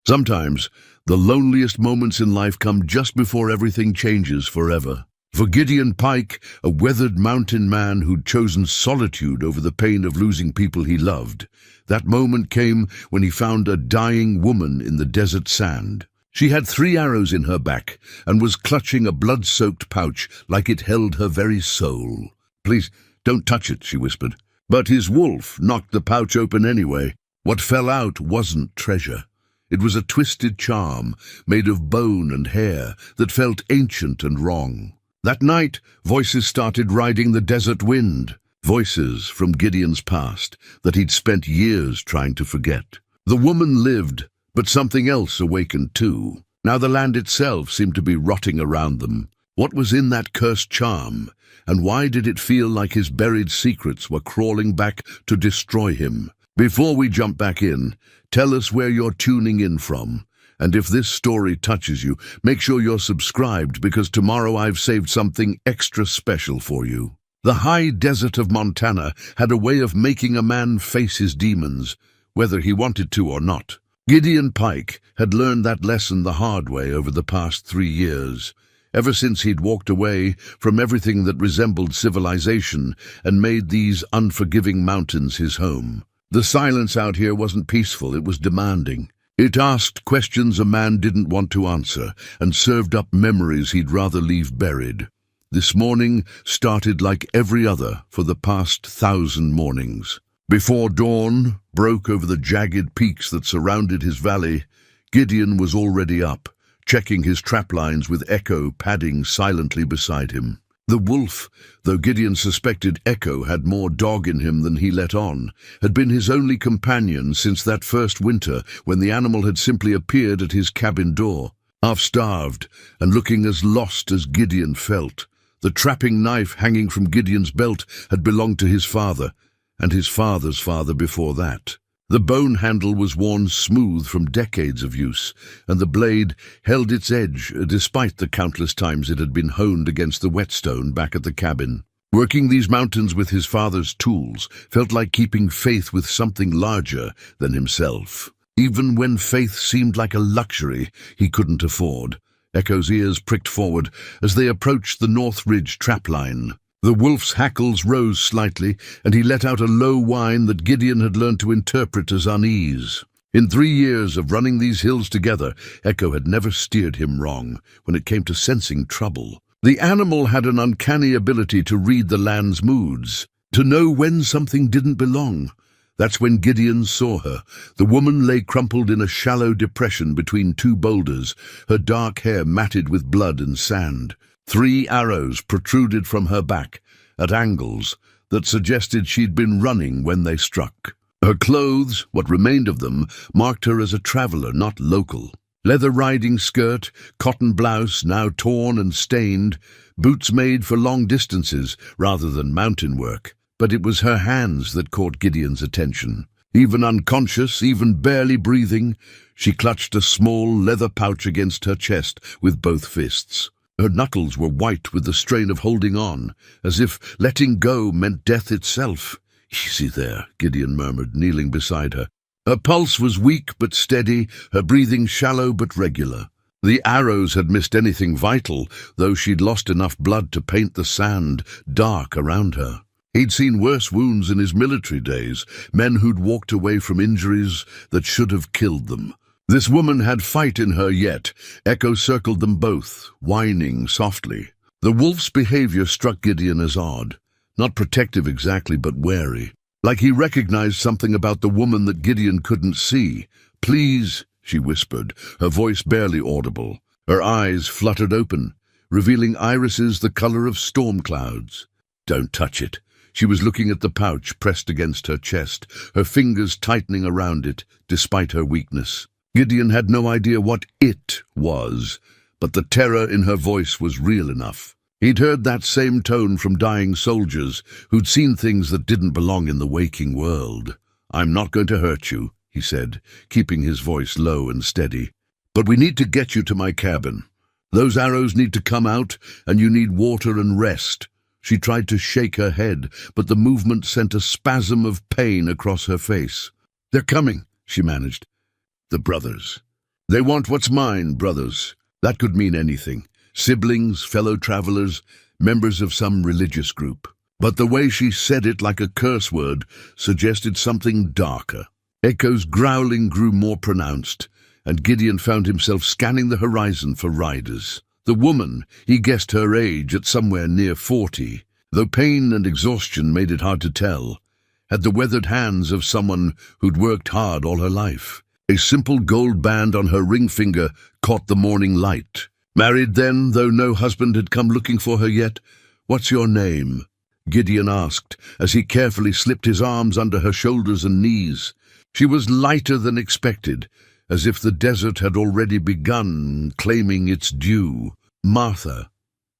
Sometimes, the loneliest moments in life come just before everything changes forever. For Gideon Pike, a weathered mountain man who'd chosen solitude over the pain of losing people he loved, that moment came when he found a dying woman in the desert sand. She had 3 arrows in her back and was clutching a blood-soaked pouch like it held her very soul. "Please, don't touch it," she whispered. But his wolf knocked the pouch open anyway. What fell out wasn't treasure. It was a twisted charm made of bone and hair that felt ancient and wrong. That night, voices started riding the desert wind. Voices from Gideon's past that he'd spent years trying to forget. The woman lived, but something else awakened too. Now the land itself seemed to be rotting around them. What was in that cursed charm, and why did it feel like his buried secrets were crawling back to destroy him? Before we jump back in, tell us where you're tuning in from. And if this story touches you, make sure you're subscribed, because tomorrow I've saved something extra special for you. The high desert of Montana had a way of making a man face his demons, whether he wanted to or not. Gideon Pike had learned that lesson the hard way over the past 3 years, ever since he'd walked away from everything that resembled civilization and made these unforgiving mountains his home. The silence out here wasn't peaceful, it was demanding. It asked questions a man didn't want to answer, and served up memories he'd rather leave buried. This morning started like every other for the past 1,000 mornings. Before dawn broke over the jagged peaks that surrounded his valley, Gideon was already up, checking his trap lines with Echo padding silently beside him. The wolf, though Gideon suspected Echo had more dog in him than he let on, had been his only companion since that first winter when the animal had simply appeared at his cabin door. Half-starved and looking as lost as Gideon felt, the trapping knife hanging from Gideon's belt had belonged to his father, and his father's father before that. The bone handle was worn smooth from decades of use, and the blade held its edge despite the countless times it had been honed against the whetstone back at the cabin. Working these mountains with his father's tools felt like keeping faith with something larger than himself, even when faith seemed like a luxury he couldn't afford. Echo's ears pricked forward as they approached the North Ridge trapline. The wolf's hackles rose slightly, and he let out a low whine that Gideon had learned to interpret as unease. In 3 years of running these hills together, Echo had never steered him wrong when it came to sensing trouble. The animal had an uncanny ability to read the land's moods, to know when something didn't belong. That's when Gideon saw her. The woman lay crumpled in a shallow depression between 2 boulders, her dark hair matted with blood and sand. 3 arrows protruded from her back, at angles that suggested she'd been running when they struck. Her clothes, what remained of them, marked her as a traveler, not local. Leather riding skirt, cotton blouse, now torn and stained, boots made for long distances rather than mountain work. But it was her hands that caught Gideon's attention. Even unconscious, even barely breathing, she clutched a small leather pouch against her chest with both fists. Her knuckles were white with the strain of holding on, as if letting go meant death itself. "Easy there," Gideon murmured, kneeling beside her. Her pulse was weak but steady, her breathing shallow but regular. The arrows had missed anything vital, though she'd lost enough blood to paint the sand dark around her. He'd seen worse wounds in his military days, men who'd walked away from injuries that should have killed them. This woman had fight in her yet. Echo circled them both, whining softly. The wolf's behavior struck Gideon as odd. Not protective exactly, but wary. Like he recognized something about the woman that Gideon couldn't see. "Please," she whispered, her voice barely audible. Her eyes fluttered open, revealing irises the color of storm clouds. "Don't touch it." She was looking at the pouch pressed against her chest, her fingers tightening around it, despite her weakness. Gideon had no idea what it was, but the terror in her voice was real enough. He'd heard that same tone from dying soldiers who'd seen things that didn't belong in the waking world. "I'm not going to hurt you," he said, keeping his voice low and steady. "But we need to get you to my cabin. Those arrows need to come out, and you need water and rest." She tried to shake her head, but the movement sent a spasm of pain across her face. "They're coming," she managed. "The brothers." They want what's mine, brothers. That could mean anything. Siblings, fellow travelers, members of some religious group. But the way she said it like a curse word suggested something darker. Echo's growling grew more pronounced, and Gideon found himself scanning the horizon for riders. The woman, he guessed her age at somewhere near 40, though pain and exhaustion made it hard to tell, had the weathered hands of someone who'd worked hard all her life. A simple gold band on her ring finger caught the morning light. Married then, though no husband had come looking for her yet? "What's your name?" Gideon asked, as he carefully slipped his arms under her shoulders and knees. She was lighter than expected, as if the desert had already begun claiming its due. "Martha,"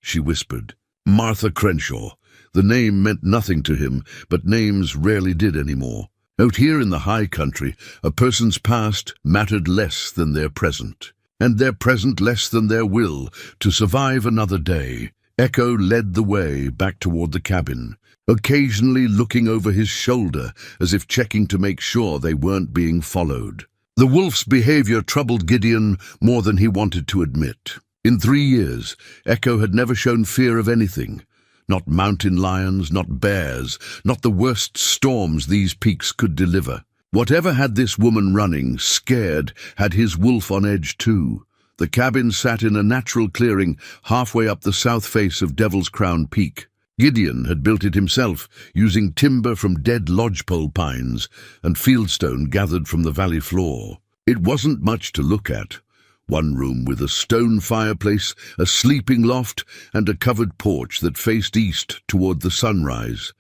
she whispered. Martha Crenshaw. The name meant nothing to him, but names rarely did anymore. Out here in the high country, a person's past mattered less than their present, and their present less than their will to survive another day. Echo led the way back toward the cabin, occasionally looking over his shoulder as if checking to make sure they weren't being followed. The wolf's behavior troubled Gideon more than he wanted to admit. In 3 years, Echo had never shown fear of anything. Not mountain lions, not bears, not the worst storms these peaks could deliver. Whatever had this woman running, scared, had his wolf on edge too. The cabin sat in a natural clearing halfway up the south face of Devil's Crown Peak. Gideon had built it himself, using timber from dead lodgepole pines and fieldstone gathered from the valley floor. It wasn't much to look at. One room with a stone fireplace, a sleeping loft, and a covered porch that faced east toward the sunrise.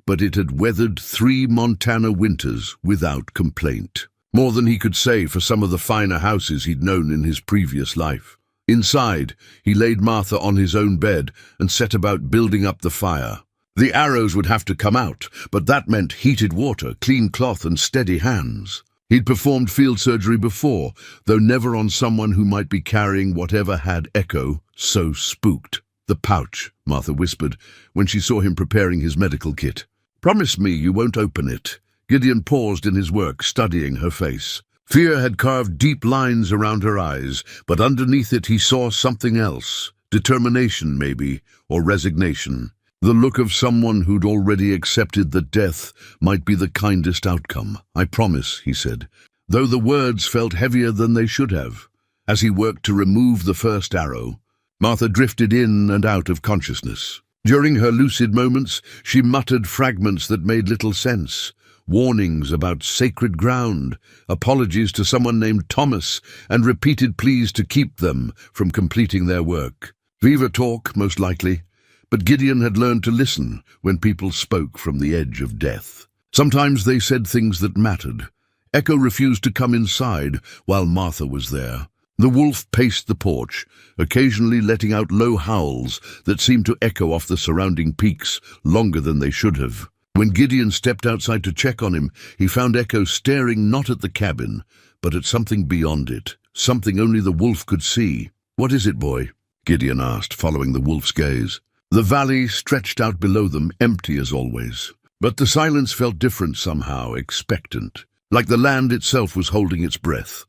But it had weathered 3 Montana winters without complaint. More than he could say for some of the finer houses he'd known in his previous life. Inside, he laid Martha on his own bed and set about building up the fire. The arrows would have to come out, but that meant heated water, clean cloth, and steady hands. He'd performed field surgery before, though never on someone who might be carrying whatever had Echo so spooked. "The pouch," Martha whispered when she saw him preparing his medical kit. "Promise me you won't open it." Gideon paused in his work, studying her face. Fear had carved deep lines around her eyes, but underneath it he saw something else. Determination, maybe, or resignation. The look of someone who'd already accepted that death might be the kindest outcome. "I promise," he said, though the words felt heavier than they should have. As he worked to remove the first arrow, Martha drifted in and out of consciousness. During her lucid moments, she muttered fragments that made little sense. Warnings about sacred ground, apologies to someone named Thomas, and repeated pleas to keep them from completing their work. Viva talk, most likely, but Gideon had learned to listen when people spoke from the edge of death. Sometimes they said things that mattered. Echo refused to come inside while Martha was there. The wolf paced the porch, occasionally letting out low howls that seemed to echo off the surrounding peaks longer than they should have. When Gideon stepped outside to check on him, he found Echo staring not at the cabin, but at something beyond it, something only the wolf could see. "What is it, boy?" Gideon asked, following the wolf's gaze. The valley stretched out below them, empty as always. But the silence felt different somehow, expectant, like the land itself was holding its breath.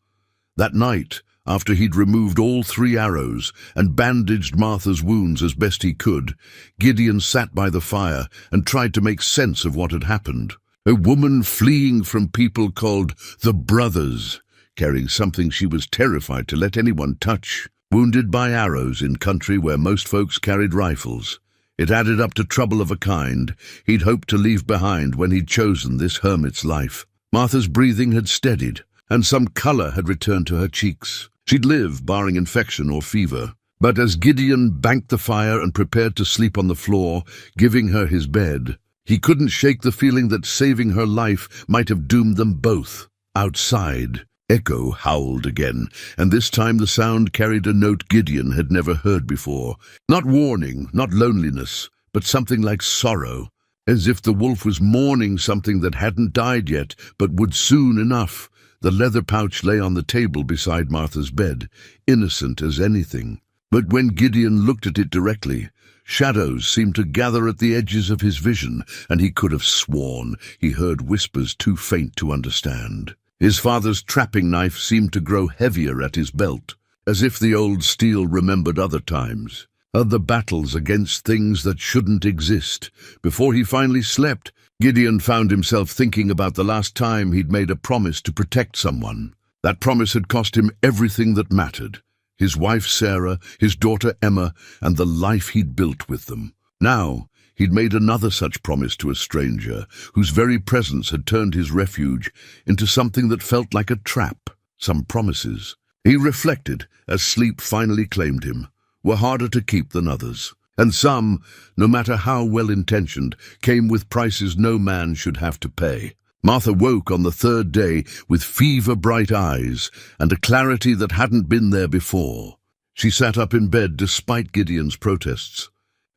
That night, after he'd removed all 3 arrows and bandaged Martha's wounds as best he could, Gideon sat by the fire and tried to make sense of what had happened. A woman fleeing from people called the Brothers, carrying something she was terrified to let anyone touch. Wounded by arrows in country where most folks carried rifles. It added up to trouble of a kind he'd hoped to leave behind when he'd chosen this hermit's life. Martha's breathing had steadied, and some color had returned to her cheeks. She'd live, barring infection or fever. But as Gideon banked the fire and prepared to sleep on the floor, giving her his bed, he couldn't shake the feeling that saving her life might have doomed them both. Outside, Echo howled again, and this time the sound carried a note Gideon had never heard before. Not warning, not loneliness, but something like sorrow, as if the wolf was mourning something that hadn't died yet, but would soon enough. The leather pouch lay on the table beside Martha's bed, innocent as anything. But when Gideon looked at it directly, shadows seemed to gather at the edges of his vision, and he could have sworn he heard whispers too faint to understand. His father's trapping knife seemed to grow heavier at his belt, as if the old steel remembered other times, other battles against things that shouldn't exist. Before he finally slept, Gideon found himself thinking about the last time he'd made a promise to protect someone. That promise had cost him everything that mattered: his wife Sarah, his daughter Emma, and the life he'd built with them. Now, he'd made another such promise to a stranger, whose very presence had turned his refuge into something that felt like a trap. Some promises, he reflected as sleep finally claimed him, were harder to keep than others. And some, no matter how well-intentioned, came with prices no man should have to pay. Martha woke on the third day with fever-bright eyes and a clarity that hadn't been there before. She sat up in bed despite Gideon's protests,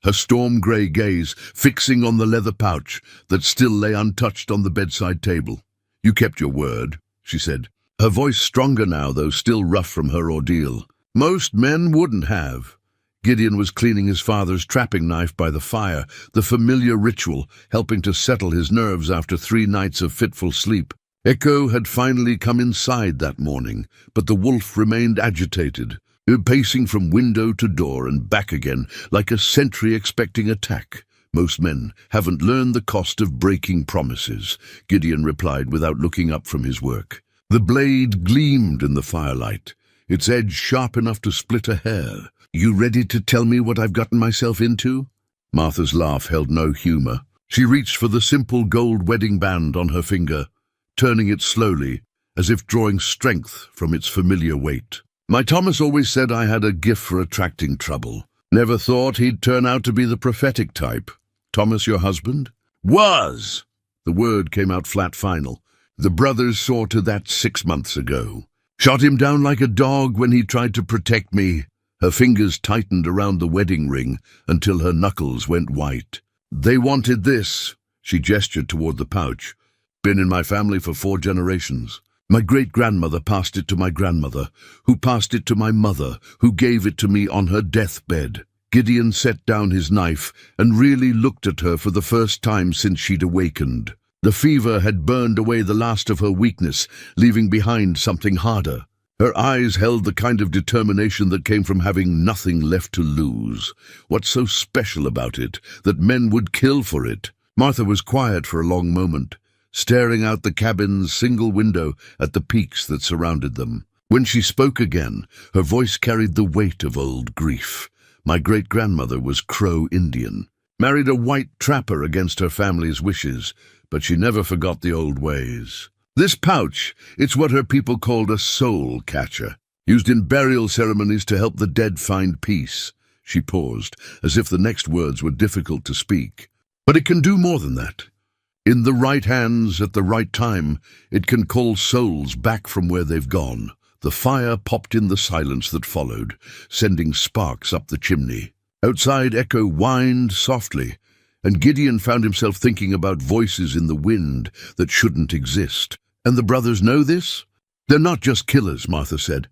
her storm-grey gaze fixing on the leather pouch that still lay untouched on the bedside table. "You kept your word," she said, her voice stronger now, though still rough from her ordeal. "Most men wouldn't have." Gideon was cleaning his father's trapping knife by the fire, the familiar ritual helping to settle his nerves after 3 nights of fitful sleep. Echo had finally come inside that morning, but the wolf remained agitated, pacing from window to door and back again like a sentry expecting attack. "Most men haven't learned the cost of breaking promises," Gideon replied without looking up from his work. The blade gleamed in the firelight, its edge sharp enough to split a hair. "You ready to tell me what I've gotten myself into?" Martha's laugh held no humor. She reached for the simple gold wedding band on her finger, turning it slowly, as if drawing strength from its familiar weight. "My Thomas always said I had a gift for attracting trouble. Never thought he'd turn out to be the prophetic type." "Thomas your husband?" "Was!" The word came out flat final. "The brothers saw to that 6 months ago. Shot him down like a dog when he tried to protect me." Her fingers tightened around the wedding ring until her knuckles went white. "They wanted this." She gestured toward the pouch. "Been in my family for 4 generations. My great-grandmother passed it to my grandmother, who passed it to my mother, who gave it to me on her deathbed." Gideon set down his knife and really looked at her for the first time since she'd awakened. The fever had burned away the last of her weakness, leaving behind something harder. Her eyes held the kind of determination that came from having nothing left to lose. What's so special about it that men would kill for it? Martha was quiet for a long moment, staring out the cabin's single window at the peaks that surrounded them. When she spoke again, her voice carried the weight of old grief. "My great-grandmother was Crow Indian, married a white trapper against her family's wishes, but she never forgot the old ways. This pouch, it's what her people called a soul catcher, used in burial ceremonies to help the dead find peace." She paused, as if the next words were difficult to speak. "But it can do more than that. In the right hands, at the right time, it can call souls back from where they've gone." The fire popped in the silence that followed, sending sparks up the chimney. Outside, Echo whined softly, and Gideon found himself thinking about voices in the wind that shouldn't exist. "And the brothers know this?" "They're not just killers," Martha said.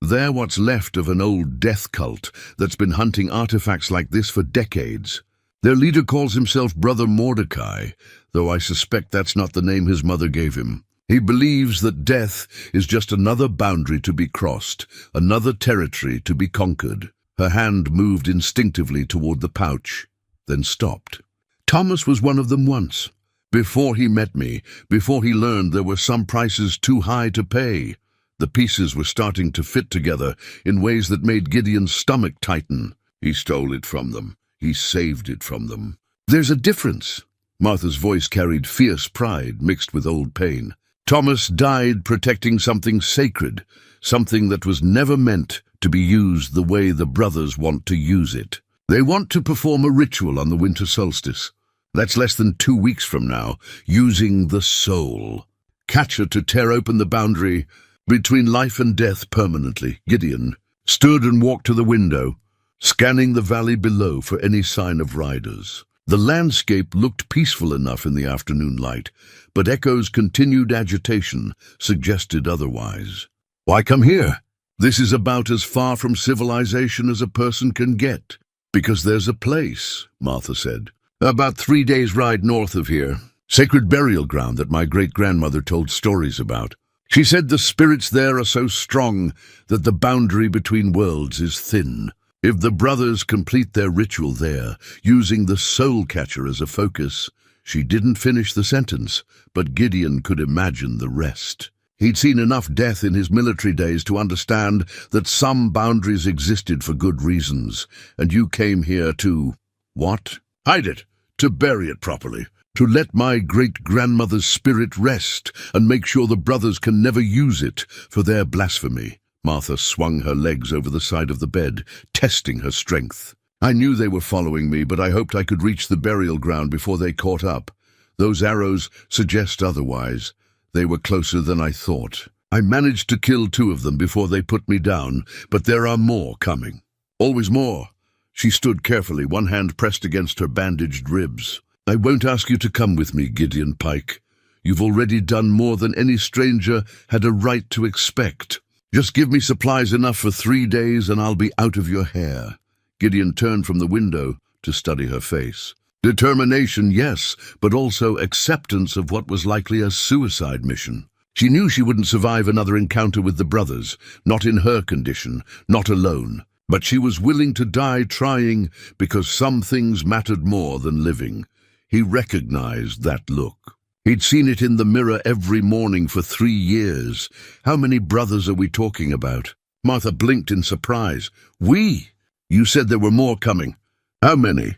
"They're what's left of an old death cult that's been hunting artifacts like this for decades. Their leader calls himself Brother Mordecai, though I suspect that's not the name his mother gave him. He believes that death is just another boundary to be crossed, another territory to be conquered." Her hand moved instinctively toward the pouch, then stopped. "Thomas was one of them once. Before he met me, before he learned there were some prices too high to pay." The pieces were starting to fit together in ways that made Gideon's stomach tighten. "He stole it from them. He saved it from them." "There's a difference." Martha's voice carried fierce pride mixed with old pain. "Thomas died protecting something sacred, something that was never meant to be used the way the brothers want to use it. They want to perform a ritual on the winter solstice. That's less than 2 weeks from now, using the soul. Catch her to tear open the boundary between life and death permanently." Gideon stood and walked to the window, scanning the valley below for any sign of riders. The landscape looked peaceful enough in the afternoon light, but Echo's continued agitation suggested otherwise. "Why come here? This is about as far from civilization as a person can get." "Because there's a place," Martha said. "About 3 days' ride north of here. Sacred burial ground that my great-grandmother told stories about. She said the spirits there are so strong that the boundary between worlds is thin. If the brothers complete their ritual there, using the soul catcher as a focus, she didn't finish the sentence, but Gideon could imagine the rest. He'd seen enough death in his military days to understand that some boundaries existed for good reasons, and you came here to... what? Hide it, to bury it properly, to let my great-grandmother's spirit rest and make sure the brothers can never use it for their blasphemy. Martha swung her legs over the side of the bed, testing her strength. I knew they were following me, but I hoped I could reach the burial ground before they caught up. Those arrows suggest otherwise. They were closer than I thought. I managed to kill 2 of them before they put me down, but there are more coming. Always more. She stood carefully, one hand pressed against her bandaged ribs. I won't ask you to come with me, Gideon Pike. You've already done more than any stranger had a right to expect. Just give me supplies enough for 3 days and I'll be out of your hair. Gideon turned from the window to study her face. Determination, yes, but also acceptance of what was likely a suicide mission. She knew she wouldn't survive another encounter with the brothers, not in her condition, not alone. But she was willing to die trying because some things mattered more than living. He recognized that look. He'd seen it in the mirror every morning for 3 years. How many brothers are we talking about? Martha blinked in surprise. We? You said there were more coming. How many?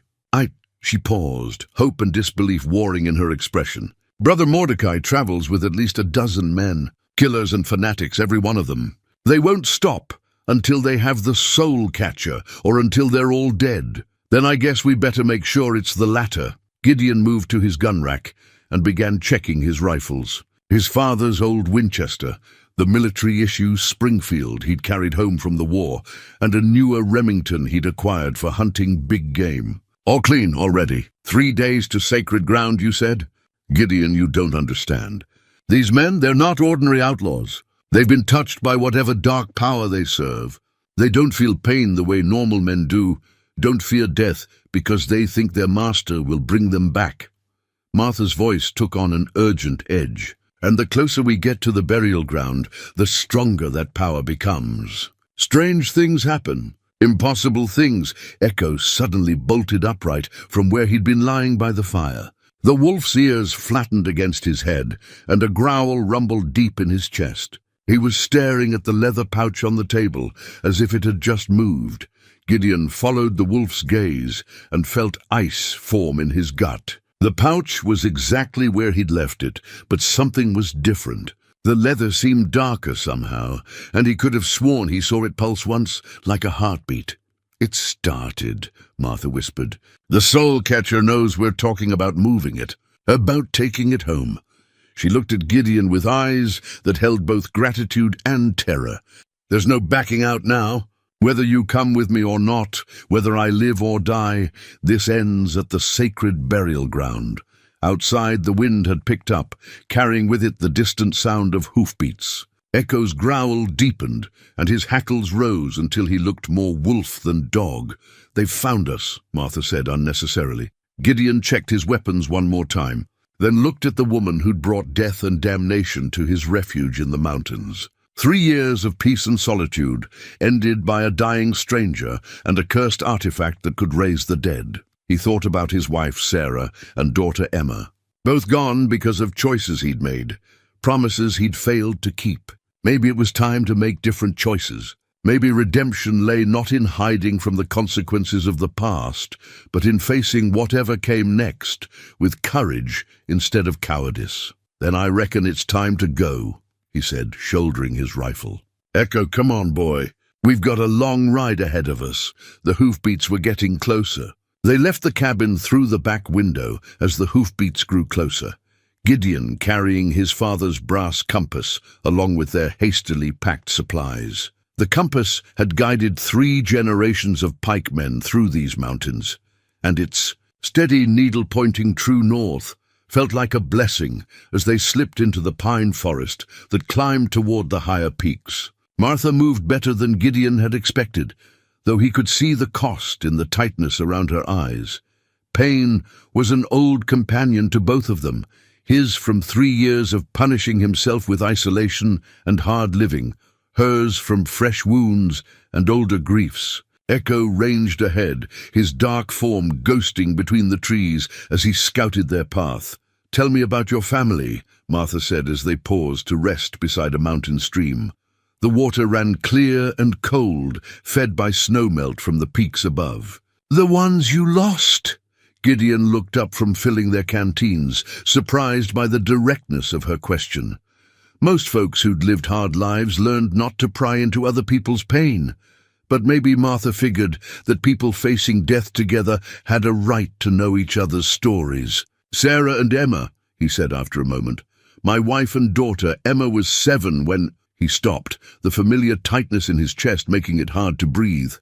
She paused, hope and disbelief warring in her expression. Brother Mordecai travels with at least 12 men, killers and fanatics, every one of them. They won't stop until they have the soul catcher or until they're all dead. Then I guess we better make sure it's the latter. Gideon moved to his gun rack and began checking his rifles. His father's old Winchester, the military-issue Springfield he'd carried home from the war, and a newer Remington he'd acquired for hunting big game. All clean already. 3 days to sacred ground, you said? Gideon, you don't understand. These men, they're not ordinary outlaws. They've been touched by whatever dark power they serve. They don't feel pain the way normal men do, don't fear death because they think their master will bring them back. Martha's voice took on an urgent edge, and the closer we get to the burial ground, the stronger that power becomes. Strange things happen. Impossible things. Echo suddenly bolted upright from where he'd been lying by the fire. The wolf's ears flattened against his head, and a growl rumbled deep in his chest. He was staring at the leather pouch on the table, as if it had just moved. Gideon followed the wolf's gaze and felt ice form in his gut. The pouch was exactly where he'd left it, but something was different. The leather seemed darker somehow, and he could have sworn he saw it pulse once, like a heartbeat. It started, Martha whispered. The soul catcher knows we're talking about moving it, about taking it home. She looked at Gideon with eyes that held both gratitude and terror. There's no backing out now. Whether you come with me or not, whether I live or die, this ends at the sacred burial ground. Outside, the wind had picked up, carrying with it the distant sound of hoofbeats. Echo's growl deepened, and his hackles rose until he looked more wolf than dog. They've found us, Martha said unnecessarily. Gideon checked his weapons one more time, then looked at the woman who'd brought death and damnation to his refuge in the mountains. 3 years of peace and solitude, ended by a dying stranger and a cursed artifact that could raise the dead. He thought about his wife, Sarah, and daughter, Emma. Both gone because of choices he'd made, promises he'd failed to keep. Maybe it was time to make different choices. Maybe redemption lay not in hiding from the consequences of the past, but in facing whatever came next, with courage instead of cowardice. Then I reckon it's time to go, he said, shouldering his rifle. Echo, come on, boy. We've got a long ride ahead of us. The hoofbeats were getting closer. They left the cabin through the back window as the hoofbeats grew closer. Gideon carrying his father's brass compass along with their hastily packed supplies. The compass had guided 3 generations of pikemen through these mountains, and its steady needle pointing true north felt like a blessing as they slipped into the pine forest that climbed toward the higher peaks. Martha moved better than Gideon had expected, though he could see the cost in the tightness around her eyes. Pain was an old companion to both of them. his from 3 years of punishing himself with isolation and hard living, hers from fresh wounds and older griefs. Echo ranged ahead, his dark form ghosting between the trees as he scouted their path. "Tell me about your family," Martha said as they paused to rest beside a mountain stream. The water ran clear and cold, fed by snowmelt from the peaks above. "The ones you lost." Gideon looked up from filling their canteens, surprised by the directness of her question. Most folks who'd lived hard lives learned not to pry into other people's pain. But maybe Martha figured that people facing death together had a right to know each other's stories. "Sarah and Emma," he said after a moment. "My wife and daughter. Emma was 7 when—" He stopped, the familiar tightness in his chest making it hard to breathe.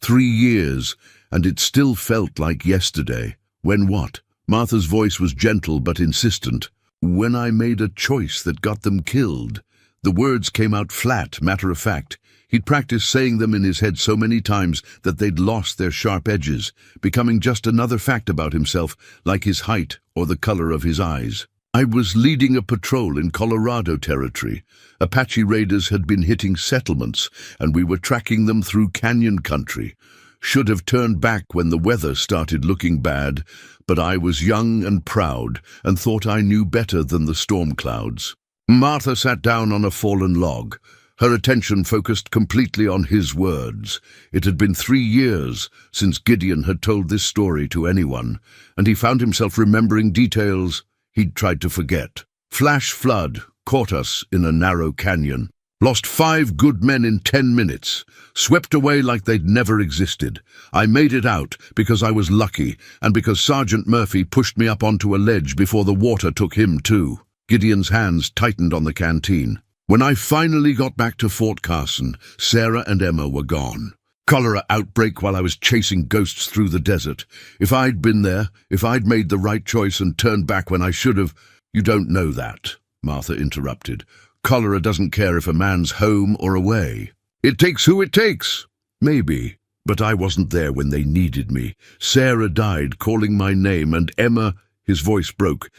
3 years, and it still felt like yesterday. When what? Martha's voice was gentle but insistent. "When I made a choice that got them killed." The words came out flat, matter-of-fact. He'd practiced saying them in his head so many times that they'd lost their sharp edges, becoming just another fact about himself, like his height or the color of his eyes. "I was leading a patrol in Colorado territory. Apache raiders had been hitting settlements, and we were tracking them through canyon country. Should have turned back when the weather started looking bad, but I was young and proud and thought I knew better than the storm clouds." Martha sat down on a fallen log, her attention focused completely on his words. It had been 3 years since Gideon had told this story to anyone, and he found himself remembering details he'd tried to forget. Flash flood caught us in a narrow canyon. Lost 5 good men in 10 minutes. Swept away like they'd never existed. I made it out because I was lucky, and because Sergeant Murphy pushed me up onto a ledge before the water took him too. Gideon's hands tightened on the canteen. "When I finally got back to Fort Carson, Sarah and Emma were gone. Cholera outbreak while I was chasing ghosts through the desert. If I'd been there, if I'd made the right choice and turned back when I should have—" "You don't know that," Martha interrupted. "Cholera doesn't care if a man's home or away. It takes who it takes." "Maybe, but I wasn't there when they needed me. Sarah died calling my name, and Emma—" His voice broke.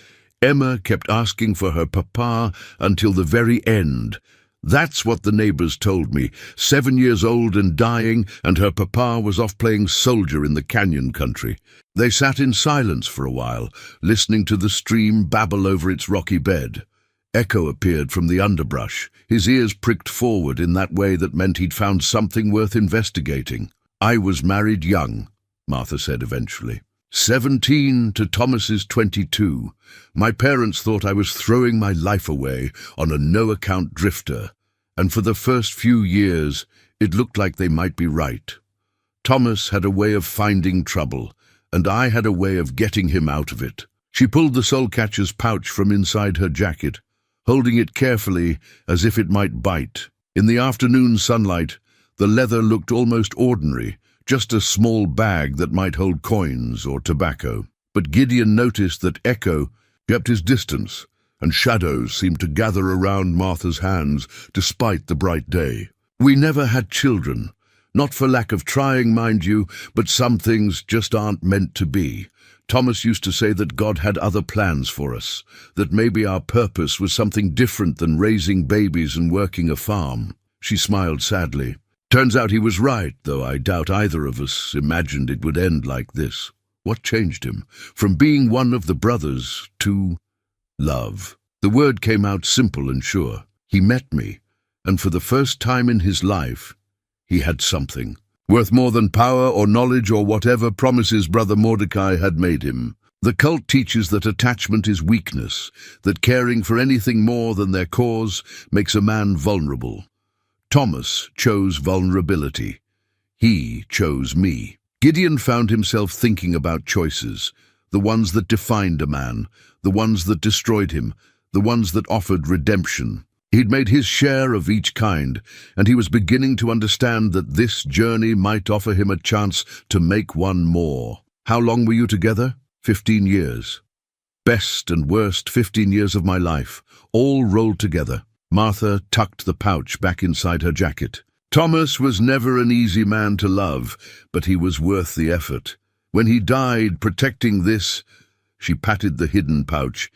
"Emma kept asking for her papa until the very end. That's what the neighbors told me. 7 years old and dying, and her papa was off playing soldier in the canyon country." They sat in silence for a while, listening to the stream babble over its rocky bed. Echo appeared from the underbrush, his ears pricked forward in that way that meant he'd found something worth investigating. "I was married young," Martha said eventually. 17 to Thomas's 22. My parents thought I was throwing my life away on a no-account drifter, and for the first few years it looked like they might be right. Thomas had a way of finding trouble, and I had a way of getting him out of it. She pulled the soul catcher's pouch from inside her jacket, holding it carefully as if it might bite. In the afternoon sunlight, the leather looked almost ordinary, just a small bag that might hold coins or tobacco. But Gideon noticed that Echo kept his distance, and shadows seemed to gather around Martha's hands despite the bright day. "We never had children. Not for lack of trying, mind you, but some things just aren't meant to be. Thomas used to say that God had other plans for us, that maybe our purpose was something different than raising babies and working a farm." She smiled sadly. "Turns out he was right, though I doubt either of us imagined it would end like this. What changed him? From being one of the brothers to love." The word came out simple and sure. He met me, and for the first time in his life, he had something. Worth more than power or knowledge or whatever promises Brother Mordecai had made him. The cult teaches that attachment is weakness, that caring for anything more than their cause makes a man vulnerable. Thomas chose vulnerability. He chose me. Gideon found himself thinking about choices, the ones that defined a man, the ones that destroyed him, the ones that offered redemption. He'd made his share of each kind, and he was beginning to understand that this journey might offer him a chance to make one more. "How long were you together?" 15 years. Best and worst 15 years of my life, all rolled together. Martha tucked the pouch back inside her jacket. "Thomas was never an easy man to love, but he was worth the effort. When he died protecting this," she patted the hidden pouch,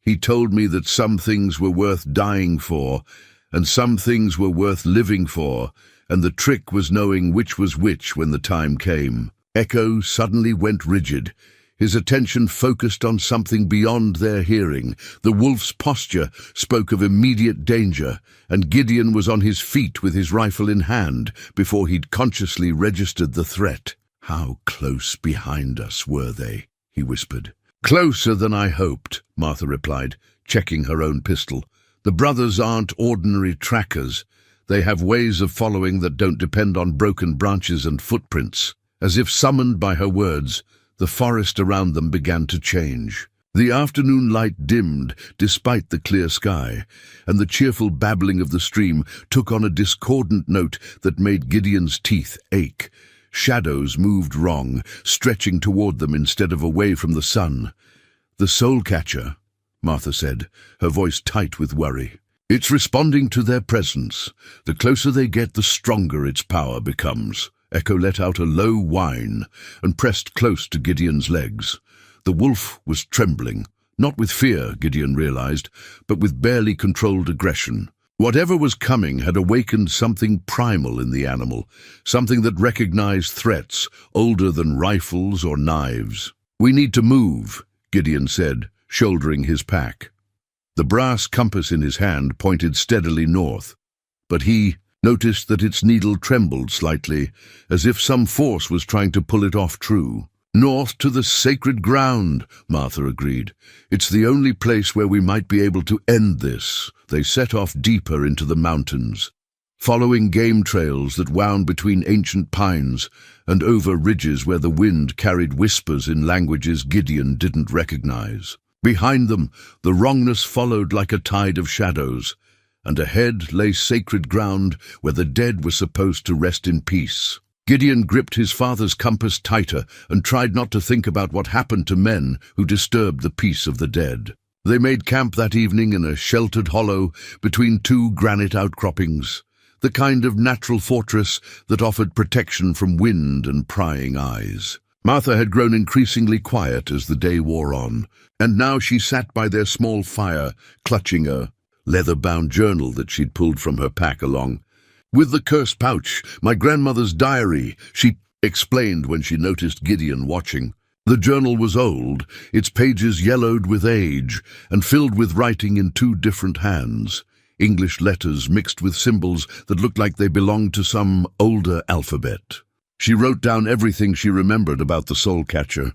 He told me that some things were worth dying for, and some things were worth living for, and the trick was knowing which was which when the time came. Echo suddenly went rigid. His attention focused on something beyond their hearing. The wolf's posture spoke of immediate danger, and Gideon was on his feet with his rifle in hand before he'd consciously registered the threat. "How close behind us were they?" he whispered. "Closer than I hoped," Martha replied, checking her own pistol. "The brothers aren't ordinary trackers. They have ways of following that don't depend on broken branches and footprints." As if summoned by her words, the forest around them began to change. The afternoon light dimmed despite the clear sky, and the cheerful babbling of the stream took on a discordant note that made Gideon's teeth ache. Shadows moved wrong, stretching toward them instead of away from the sun. "The soul catcher," Martha said, her voice tight with worry. "It's responding to their presence. The closer they get, the stronger its power becomes." Echo let out a low whine and pressed close to Gideon's legs. The wolf was trembling, not with fear, Gideon realized, but with barely controlled aggression. Whatever was coming had awakened something primal in the animal, something that recognized threats older than rifles or knives. "We need to move," Gideon said, shouldering his pack. The brass compass in his hand pointed steadily north, but he noticed that its needle trembled slightly, as if some force was trying to pull it off true. "North to the sacred ground," Martha agreed. "It's the only place where we might be able to end this." They set off deeper into the mountains, following game trails that wound between ancient pines and over ridges where the wind carried whispers in languages Gideon didn't recognize. Behind them, the wrongness followed like a tide of shadows, and ahead lay sacred ground where the dead were supposed to rest in peace. Gideon gripped his father's compass tighter and tried not to think about what happened to men who disturbed the peace of the dead. They made camp that evening in a sheltered hollow between two granite outcroppings, the kind of natural fortress that offered protection from wind and prying eyes. Martha had grown increasingly quiet as the day wore on, and now she sat by their small fire, clutching a leather-bound journal that she'd pulled from her pack along. "With the cursed pouch, my grandmother's diary," she explained when she noticed Gideon watching. The journal was old, its pages yellowed with age and filled with writing in two different hands, English letters mixed with symbols that looked like they belonged to some older alphabet. She wrote down everything she remembered about the soul catcher,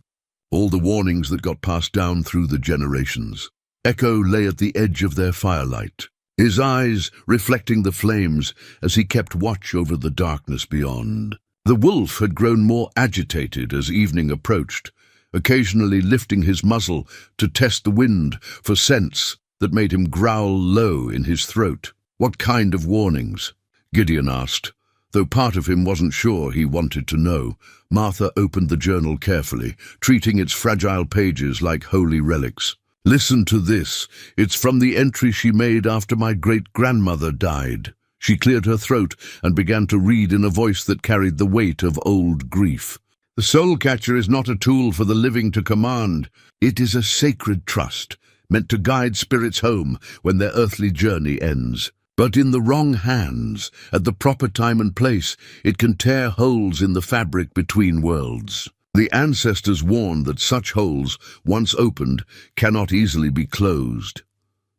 all the warnings that got passed down through the generations. Echo lay at the edge of their firelight, his eyes reflecting the flames as he kept watch over the darkness beyond. The wolf had grown more agitated as evening approached, occasionally lifting his muzzle to test the wind for scents that made him growl low in his throat. "What kind of warnings?" Gideon asked. Though part of him wasn't sure he wanted to know, Martha opened the journal carefully, treating its fragile pages like holy relics. "Listen to this. It's from the entry she made after my great-grandmother died." She cleared her throat and began to read in a voice that carried the weight of old grief. "The soul catcher is not a tool for the living to command. It is a sacred trust, meant to guide spirits home when their earthly journey ends. But in the wrong hands, at the proper time and place, it can tear holes in the fabric between worlds. The ancestors warned that such holes, once opened, cannot easily be closed."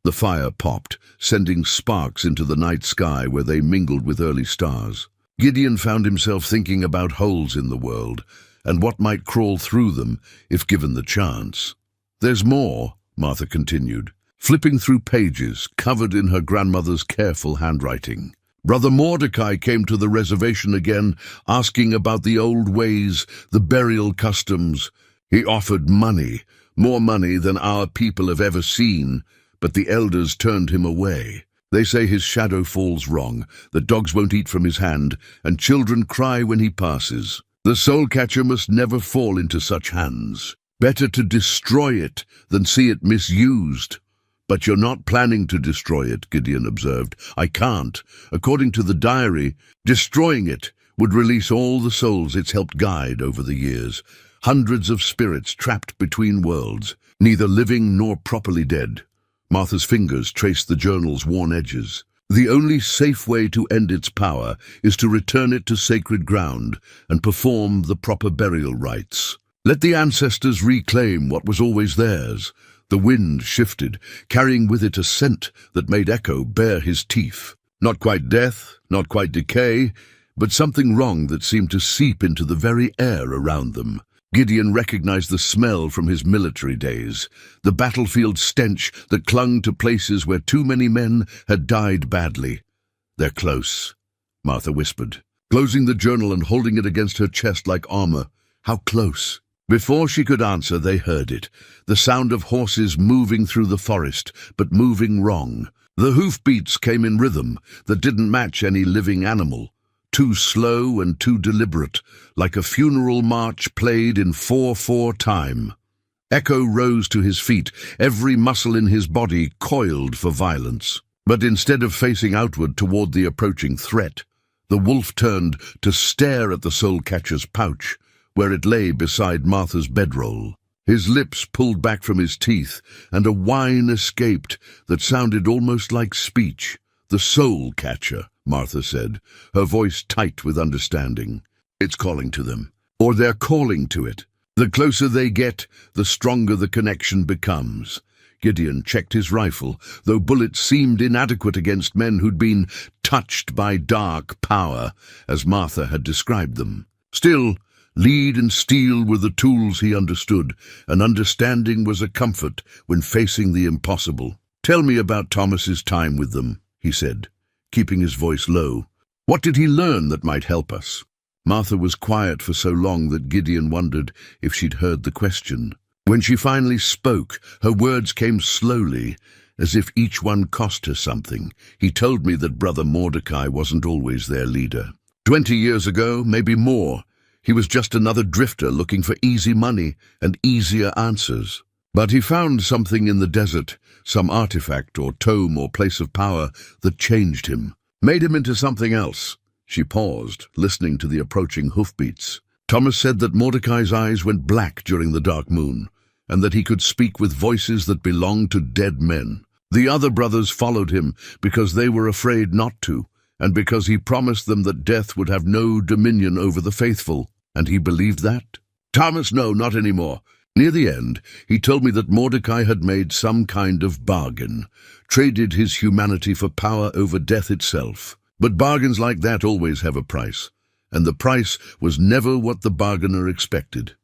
The fire popped, sending sparks into the night sky where they mingled with early stars. Gideon found himself thinking about holes in the world, and what might crawl through them if given the chance. "There's more," Martha continued, flipping through pages covered in her grandmother's careful handwriting. "Brother Mordecai came to the reservation again, asking about the old ways, the burial customs. He offered money, more money than our people have ever seen, but the elders turned him away. They say his shadow falls wrong, that dogs won't eat from his hand, and children cry when he passes. The soul catcher must never fall into such hands. Better to destroy it than see it misused." "But you're not planning to destroy it," Gideon observed. "I can't. According to the diary, destroying it would release all the souls it's helped guide over the years. Hundreds of spirits trapped between worlds, neither living nor properly dead. Martha's fingers traced the journal's worn edges. The only safe way to end its power is to return it to sacred ground and perform the proper burial rites. Let the ancestors reclaim what was always theirs. The wind shifted, carrying with it a scent that made Echo bare his teeth. Not quite death, not quite decay, but something wrong that seemed to seep into the very air around them. Gideon recognized the smell from his military days, the battlefield stench that clung to places where too many men had died badly. "They're close," Martha whispered, closing the journal and holding it against her chest like armor. How close? Before she could answer, they heard it, the sound of horses moving through the forest, but moving wrong. The hoofbeats came in rhythm that didn't match any living animal. Too slow and too deliberate, like a funeral march played in 4/4 time. Echo rose to his feet, every muscle in his body coiled for violence. But instead of facing outward toward the approaching threat, the wolf turned to stare at the soul catcher's pouch, where it lay beside Martha's bedroll. His lips pulled back from his teeth, and a whine escaped that sounded almost like speech. "The soul catcher," Martha said, her voice tight with understanding. "It's calling to them, or they're calling to it. The closer they get, the stronger the connection becomes." Gideon checked his rifle, though bullets seemed inadequate against men who'd been touched by dark power, as Martha had described them. Still, lead and steel were the tools he understood, and understanding was a comfort when facing the impossible. "Tell me about Thomas's time with them," he said, keeping his voice low. "What did he learn that might help us?" Martha was quiet for so long that Gideon wondered if she'd heard the question. When she finally spoke, her words came slowly, as if each one cost her something. "He told me that Brother Mordecai wasn't always their leader. 20 years ago, maybe more, he was just another drifter looking for easy money and easier answers. But he found something in the desert, some artifact or tome or place of power that changed him, made him into something else." She paused, listening to the approaching hoofbeats. "Thomas said that Mordecai's eyes went black during the dark moon, and that he could speak with voices that belonged to dead men. The other brothers followed him because they were afraid not to, and because he promised them that death would have no dominion over the faithful. And he believed that?" "Thomas, no, not anymore. Near the end, he told me that Mordecai had made some kind of bargain, traded his humanity for power over death itself. But bargains like that always have a price, and the price was never what the bargainer expected."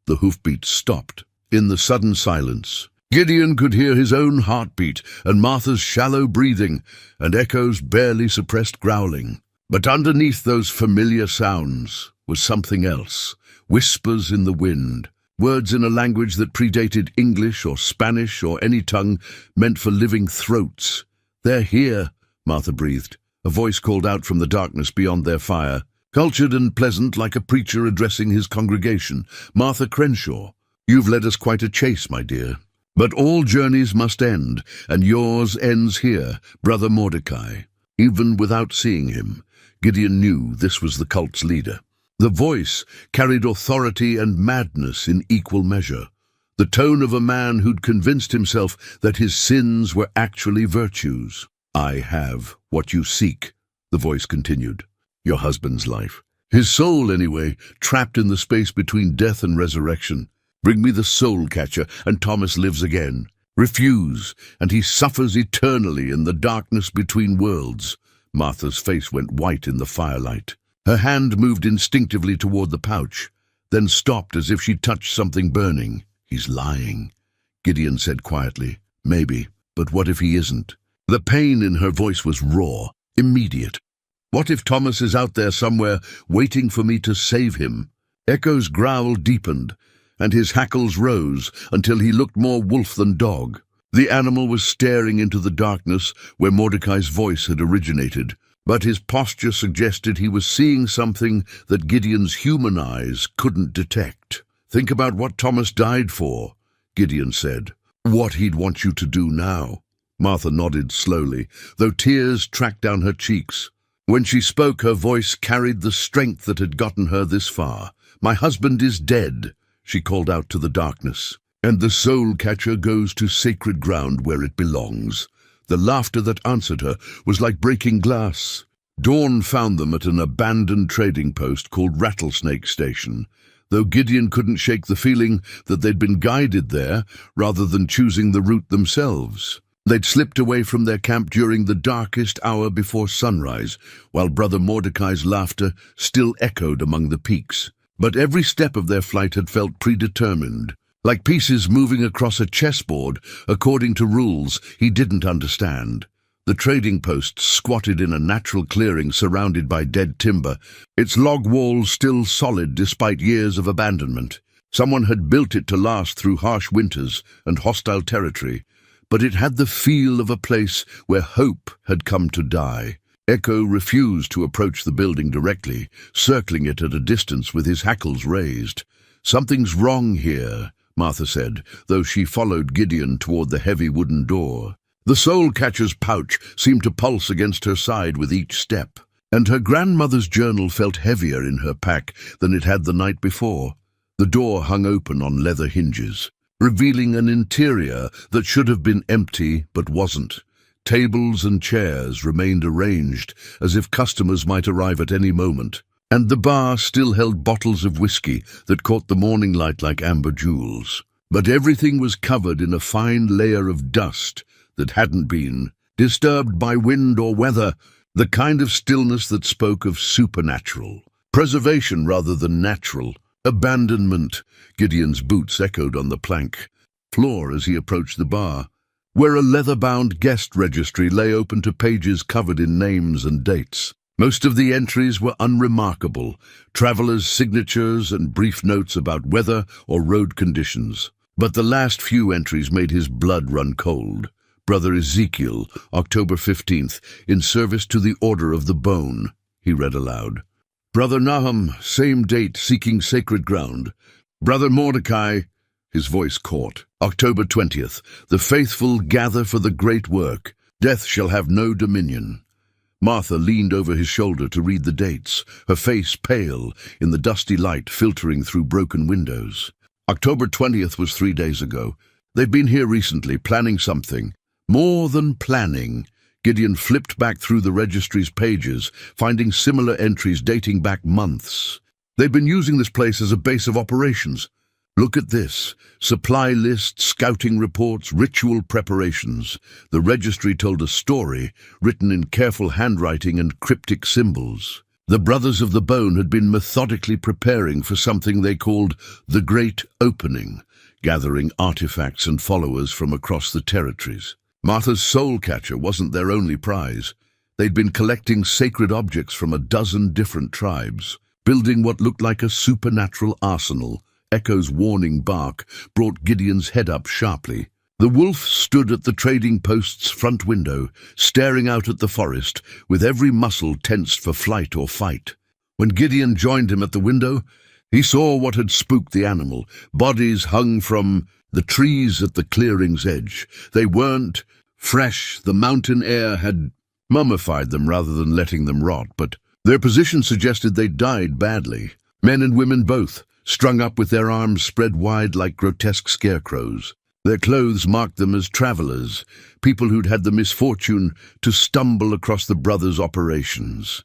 The hoofbeats stopped. In the sudden silence, Gideon could hear his own heartbeat and Martha's shallow breathing and Echo's barely suppressed growling. But underneath those familiar sounds was something else, whispers in the wind, words in a language that predated English or Spanish or any tongue meant for living throats. "They're here," Martha breathed. A voice called out from the darkness beyond their fire, cultured and pleasant like a preacher addressing his congregation. "Martha Crenshaw, you've led us quite a chase, my dear. But all journeys must end, and yours ends here, Brother Mordecai." Even without seeing him, Gideon knew this was the cult's leader. The voice carried authority and madness in equal measure, the tone of a man who'd convinced himself that his sins were actually virtues. "I have what you seek," the voice continued. "Your husband's life. His soul, anyway, trapped in the space between death and resurrection. Bring me the soul catcher, and Thomas lives again. Refuse, and he suffers eternally in the darkness between worlds." Martha's face went white in the firelight. Her hand moved instinctively toward the pouch, then stopped as if she touched something burning. "He's lying," Gideon said quietly. "Maybe, but what if he isn't?" The pain in her voice was raw, immediate. "What if Thomas is out there somewhere, waiting for me to save him?" Echo's growl deepened, and his hackles rose until he looked more wolf than dog. The animal was staring into the darkness where Mordecai's voice had originated, but his posture suggested he was seeing something that Gideon's human eyes couldn't detect. "Think about what Thomas died for," Gideon said. "What he'd want you to do now." Martha nodded slowly, though tears tracked down her cheeks. When she spoke, her voice carried the strength that had gotten her this far. "My husband is dead," she called out to the darkness. And the soul catcher goes to sacred ground where it belongs. The laughter that answered her was like breaking glass. Dawn found them at an abandoned trading post called Rattlesnake Station, though Gideon couldn't shake the feeling that they'd been guided there rather than choosing the route themselves. They'd slipped away from their camp during the darkest hour before sunrise, while Brother Mordecai's laughter still echoed among the peaks. But every step of their flight had felt predetermined, like pieces moving across a chessboard according to rules he didn't understand. The trading post squatted in a natural clearing surrounded by dead timber, its log walls still solid despite years of abandonment. Someone had built it to last through harsh winters and hostile territory, but it had the feel of a place where hope had come to die. Echo refused to approach the building directly, circling it at a distance with his hackles raised. "Something's wrong here," Martha said, though she followed Gideon toward the heavy wooden door. The soul catcher's pouch seemed to pulse against her side with each step, and her grandmother's journal felt heavier in her pack than it had the night before. The door hung open on leather hinges, revealing an interior that should have been empty but wasn't. Tables and chairs remained arranged as if customers might arrive at any moment, and the bar still held bottles of whiskey that caught the morning light like amber jewels. But everything was covered in a fine layer of dust that hadn't been disturbed by wind or weather, the kind of stillness that spoke of supernatural. Preservation rather than natural. Abandonment, Gideon's boots echoed on the plank floor as he approached the bar, where a leather-bound guest registry lay open to pages covered in names and dates. Most of the entries were unremarkable, travelers' signatures and brief notes about weather or road conditions. But the last few entries made his blood run cold. Brother Ezekiel, October 15th, in service to the Order of the Bone, he read aloud. Brother Nahum, same date, seeking sacred ground. Brother Mordecai, his voice caught. October 20th, the faithful gather for the great work. Death shall have no dominion. Martha leaned over his shoulder to read the dates, her face pale in the dusty light filtering through broken windows. October 20th was 3 days ago. They've been here recently, planning something. More than planning. Gideon flipped back through the registry's pages, finding similar entries dating back months. They've been using this place as a base of operations. Look at this. Supply lists, scouting reports, ritual preparations. The registry told a story, written in careful handwriting and cryptic symbols. The Brothers of the Bone had been methodically preparing for something they called the Great Opening, gathering artifacts and followers from across the territories. Martha's soul catcher wasn't their only prize. They'd been collecting sacred objects from a dozen different tribes, building what looked like a supernatural arsenal. Echo's warning bark brought Gideon's head up sharply. The wolf stood at the trading post's front window, staring out at the forest, with every muscle tensed for flight or fight. When Gideon joined him at the window, he saw what had spooked the animal. Bodies hung from the trees at the clearing's edge. They weren't fresh. The mountain air had mummified them rather than letting them rot, but their position suggested they'd died badly. Men and women both, strung up with their arms spread wide like grotesque scarecrows. Their clothes marked them as travelers, people who'd had the misfortune to stumble across the brothers' operations.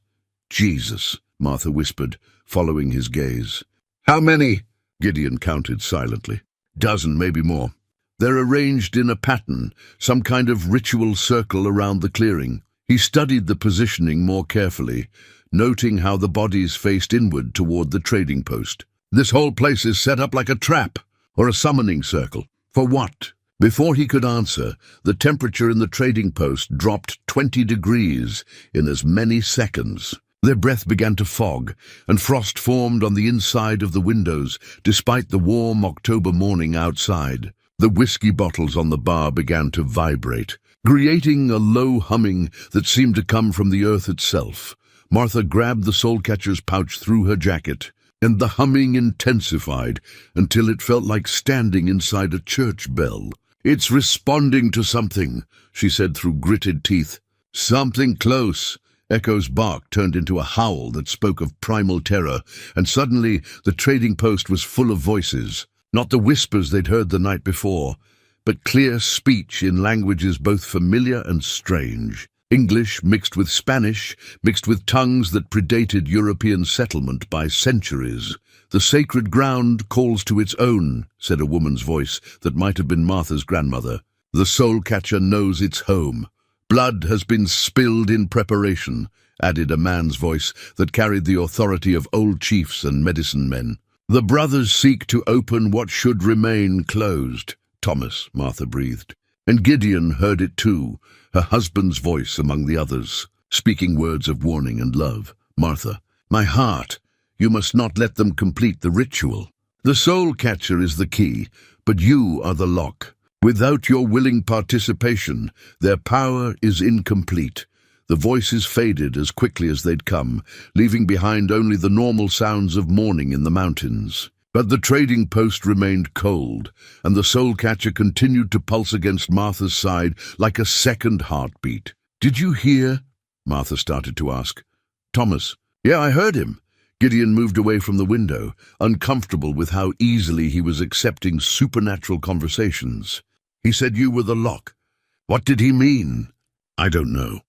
"Jesus," Martha whispered, following his gaze. "How many?" Gideon counted silently. "Dozen, maybe more. They're arranged in a pattern, some kind of ritual circle around the clearing." He studied the positioning more carefully, noting how the bodies faced inward toward the trading post. "This whole place is set up like a trap, or a summoning circle. For what?" Before he could answer, the temperature in the trading post dropped 20 degrees in as many seconds. Their breath began to fog, and frost formed on the inside of the windows, despite the warm October morning outside. The whiskey bottles on the bar began to vibrate, creating a low humming that seemed to come from the earth itself. Martha grabbed the soul catcher's pouch through her jacket, and the humming intensified until it felt like standing inside a church bell. "It's responding to something," she said through gritted teeth. "Something close." Echo's bark turned into a howl that spoke of primal terror, and suddenly the trading post was full of voices. Not the whispers they'd heard the night before, but clear speech in languages both familiar and strange. English mixed with Spanish, mixed with tongues that predated European settlement by centuries. "The sacred ground calls to its own," said a woman's voice that might have been Martha's grandmother. "The soul catcher knows its home. Blood has been spilled in preparation," added a man's voice that carried the authority of old chiefs and medicine men. "The brothers seek to open what should remain closed." "Thomas," Martha breathed. And Gideon heard it too, her husband's voice among the others, speaking words of warning and love. "Martha, my heart, you must not let them complete the ritual. The soul catcher is the key, but you are the lock. Without your willing participation, their power is incomplete." The voices faded as quickly as they'd come, leaving behind only the normal sounds of mourning in the mountains. But the trading post remained cold, and the soul catcher continued to pulse against Martha's side like a second heartbeat. "Did you hear?" Martha started to ask. "Thomas." "Yeah, I heard him." Gideon moved away from the window, uncomfortable with how easily he was accepting supernatural conversations. "He said you were the lock. What did he mean?" "I don't know.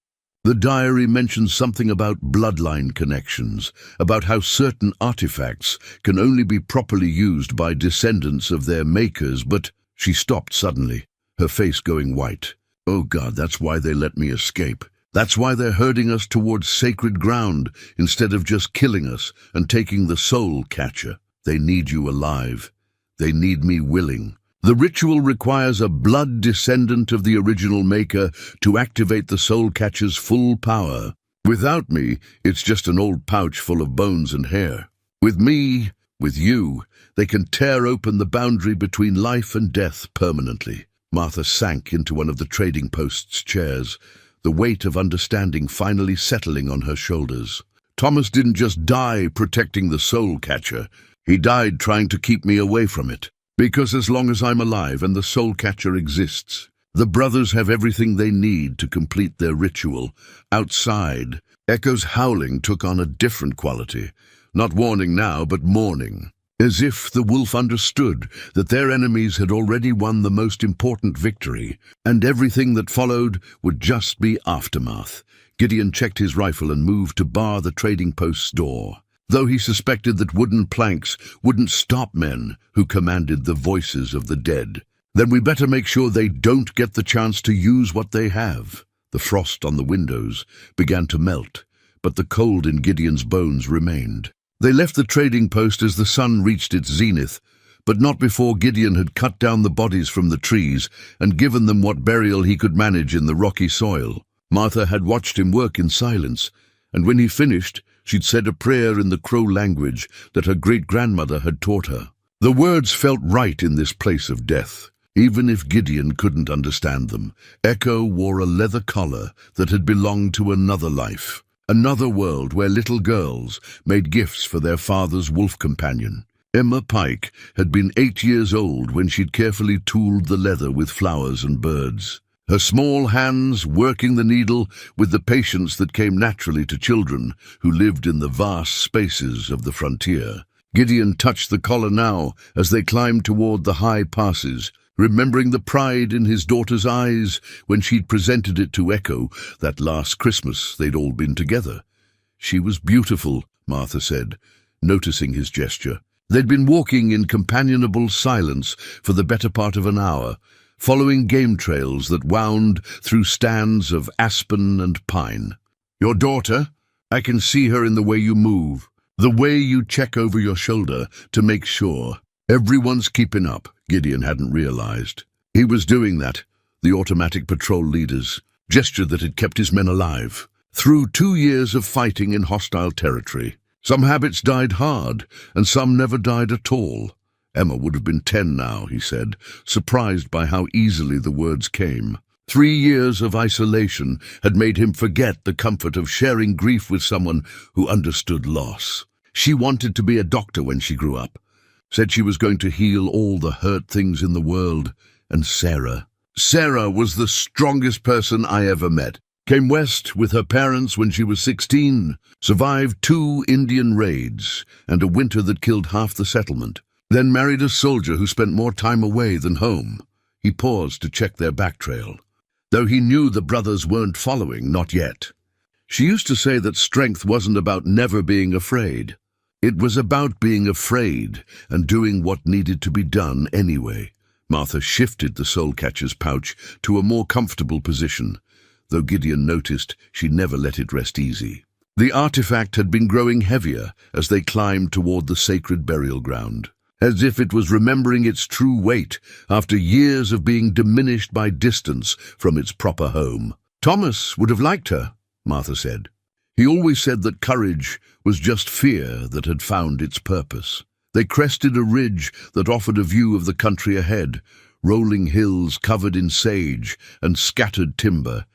The diary mentions something about bloodline connections, about how certain artifacts can only be properly used by descendants of their makers, but—" She stopped suddenly, her face going white. "Oh God, that's why they let me escape. That's why they're herding us towards sacred ground instead of just killing us and taking the soul catcher. They need you alive. They need me willing. The ritual requires a blood descendant of the original maker to activate the soul catcher's full power. Without me, it's just an old pouch full of bones and hair. With me, with you, they can tear open the boundary between life and death permanently." Martha sank into one of the trading post's chairs, the weight of understanding finally settling on her shoulders. "Thomas didn't just die protecting the soul catcher. He died trying to keep me away from it. Because as long as I'm alive and the soul catcher exists, the brothers have everything they need to complete their ritual. Outside, Echo's howling took on a different quality, not warning now, but mourning, as if the wolf understood that their enemies had already won the most important victory, and everything that followed would just be aftermath. Gideon checked his rifle and moved to bar the trading post's door, though he suspected that wooden planks wouldn't stop men who commanded the voices of the dead. "Then we better make sure they don't get the chance to use what they have." The frost on the windows began to melt, but the cold in Gideon's bones remained. They left the trading post as the sun reached its zenith, but not before Gideon had cut down the bodies from the trees and given them what burial he could manage in the rocky soil. Martha had watched him work in silence, and when he finished, she'd said a prayer in the Crow language that her great-grandmother had taught her. The words felt right in this place of death, even if Gideon couldn't understand them. Echo wore a leather collar that had belonged to another life, another world where little girls made gifts for their father's wolf companion. Emma Pike had been 8 years old when she'd carefully tooled the leather with flowers and birds, her small hands working the needle with the patience that came naturally to children who lived in the vast spaces of the frontier. Gideon touched the collar now as they climbed toward the high passes, remembering the pride in his daughter's eyes when she'd presented it to Echo that last Christmas they'd all been together. "She was beautiful," Martha said, noticing his gesture. They'd been walking in companionable silence for the better part of an hour, following game trails that wound through stands of aspen and pine. "Your daughter? I can see her in the way you move, the way you check over your shoulder to make sure. Everyone's keeping up," Gideon hadn't realized. He was doing that, the automatic patrol leader's gesture that had kept his men alive, through 2 years of fighting in hostile territory. Some habits died hard, and some never died at all. Emma would have been 10 now, he said, surprised by how easily the words came. 3 years of isolation had made him forget the comfort of sharing grief with someone who understood loss. She wanted to be a doctor when she grew up, said she was going to heal all the hurt things in the world. And Sarah was the strongest person I ever met. Came west with her parents when she was 16, survived 2 Indian raids and a winter that killed half the settlement. then married a soldier who spent more time away than home. He paused to check their back trail, though he knew the brothers weren't following, not yet. She used to say that strength wasn't about never being afraid. It was about being afraid and doing what needed to be done anyway. Martha shifted the soul catcher's pouch to a more comfortable position, though Gideon noticed she never let it rest easy. The artifact had been growing heavier as they climbed toward the sacred burial ground, as if it was remembering its true weight after years of being diminished by distance from its proper home. Thomas would have liked her, Martha said. He always said that courage was just fear that had found its purpose. They crested a ridge that offered a view of the country ahead, rolling hills covered in sage and scattered timber,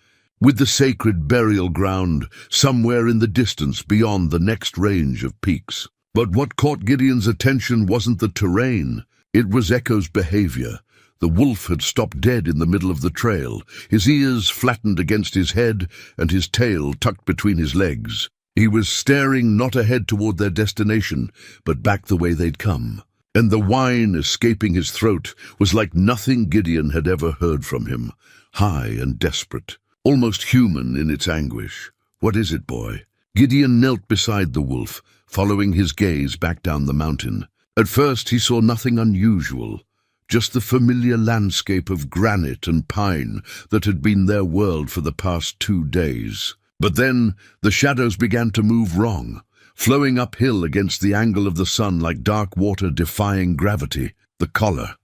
with the sacred burial ground somewhere in the distance beyond the next range of peaks. But what caught Gideon's attention wasn't the terrain, it was Echo's behavior. The wolf had stopped dead in the middle of the trail, his ears flattened against his head and his tail tucked between his legs. He was staring not ahead toward their destination, but back the way they'd come. And the whine escaping his throat was like nothing Gideon had ever heard from him, high and desperate, almost human in its anguish. "What is it, boy?" Gideon knelt beside the wolf, following his gaze back down the mountain. At first he saw nothing unusual, just the familiar landscape of granite and pine that had been their world for the past 2 days. But then the shadows began to move wrong, flowing uphill against the angle of the sun like dark water defying gravity. "The collar,"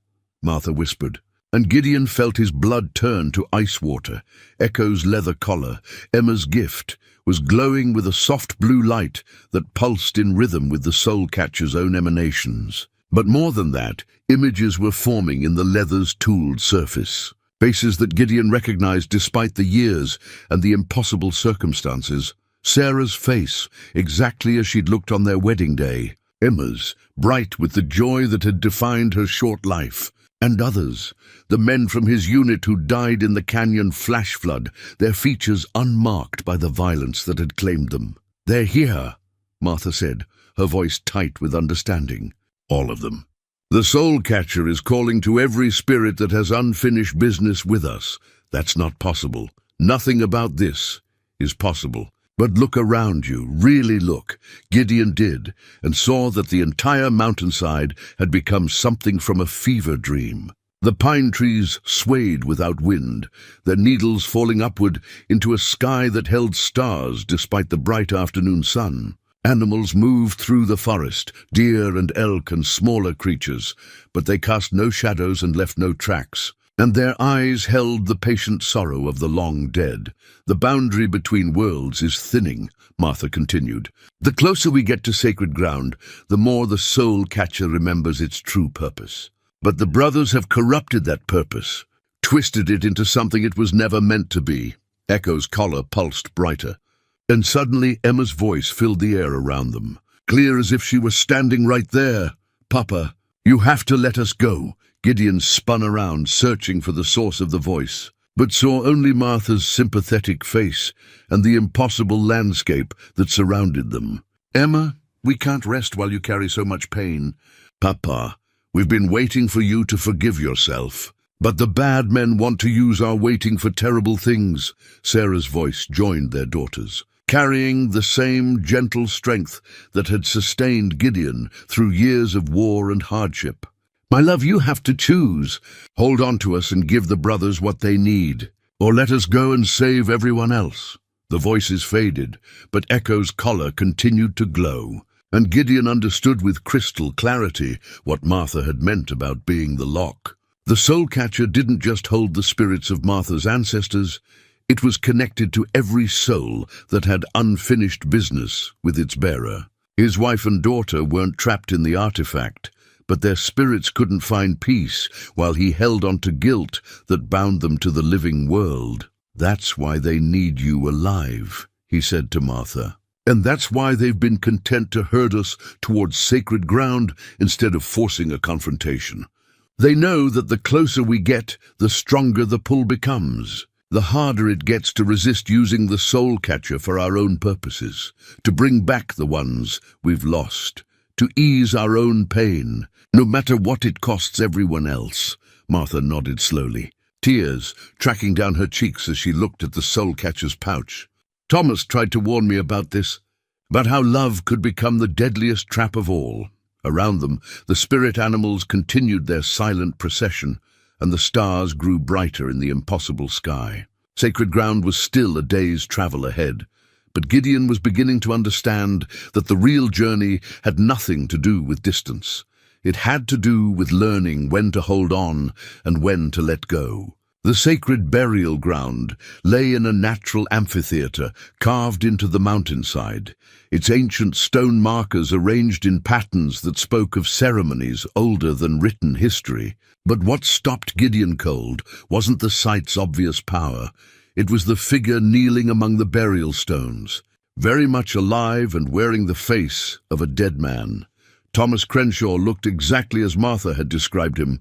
Martha whispered, and Gideon felt his blood turn to ice water. Echo's leather collar, Emma's gift, was glowing with a soft blue light that pulsed in rhythm with the soul catcher's own emanations. But more than that, images were forming in the leather's tooled surface. Faces that Gideon recognized despite the years and the impossible circumstances. Sarah's face, exactly as she'd looked on their wedding day. Emma's, bright with the joy that had defined her short life. And others, the men from his unit who died in the canyon flash flood, their features unmarked by the violence that had claimed them. "They're here," Martha said, her voice tight with understanding. "All of them. The soul catcher is calling to every spirit that has unfinished business with us. That's not possible. Nothing about this is possible. But look around you, really look." Gideon did, and saw that the entire mountainside had become something from a fever dream. The pine trees swayed without wind, their needles falling upward into a sky that held stars despite the bright afternoon sun. Animals moved through the forest, deer and elk and smaller creatures, but they cast no shadows and left no tracks. And their eyes held the patient sorrow of the long dead. "The boundary between worlds is thinning," Martha continued. "The closer we get to sacred ground, the more the soul catcher remembers its true purpose. But the brothers have corrupted that purpose, twisted it into something it was never meant to be." Echo's collar pulsed brighter, and suddenly Emma's voice filled the air around them, clear as if she were standing right there. "Papa, you have to let us go." Gideon spun around, searching for the source of the voice, but saw only Martha's sympathetic face and the impossible landscape that surrounded them. "Emma, we can't rest while you carry so much pain." "Papa, we've been waiting for you to forgive yourself. But the bad men want to use our waiting for terrible things." Sarah's voice joined their daughter's, carrying the same gentle strength that had sustained Gideon through years of war and hardship. "My love, you have to choose. Hold on to us and give the brothers what they need, or let us go and save everyone else." The voices faded, but Echo's collar continued to glow, and Gideon understood with crystal clarity what Martha had meant about being the lock. The soul catcher didn't just hold the spirits of Martha's ancestors, it was connected to every soul that had unfinished business with its bearer. His wife and daughter weren't trapped in the artifact, but their spirits couldn't find peace while he held on to guilt that bound them to the living world. "That's why they need you alive," he said to Martha. "And that's why they've been content to herd us towards sacred ground instead of forcing a confrontation. They know that the closer we get, the stronger the pull becomes. The harder it gets to resist using the soul catcher for our own purposes, to bring back the ones we've lost, to ease our own pain, no matter what it costs everyone else. Martha nodded slowly, tears tracking down her cheeks as she looked at the soul catcher's pouch. Thomas tried to warn me about this, about how love could become the deadliest trap of all. Around them, the spirit animals continued their silent procession, and the stars grew brighter in the impossible sky. Sacred ground was still a day's travel ahead, but Gideon was beginning to understand that the real journey had nothing to do with distance. It had to do with learning when to hold on and when to let go. The sacred burial ground lay in a natural amphitheater carved into the mountainside, its ancient stone markers arranged in patterns that spoke of ceremonies older than written history. But what stopped Gideon cold wasn't the site's obvious power. It was the figure kneeling among the burial stones, very much alive and wearing the face of a dead man. Thomas Crenshaw looked exactly as Martha had described him,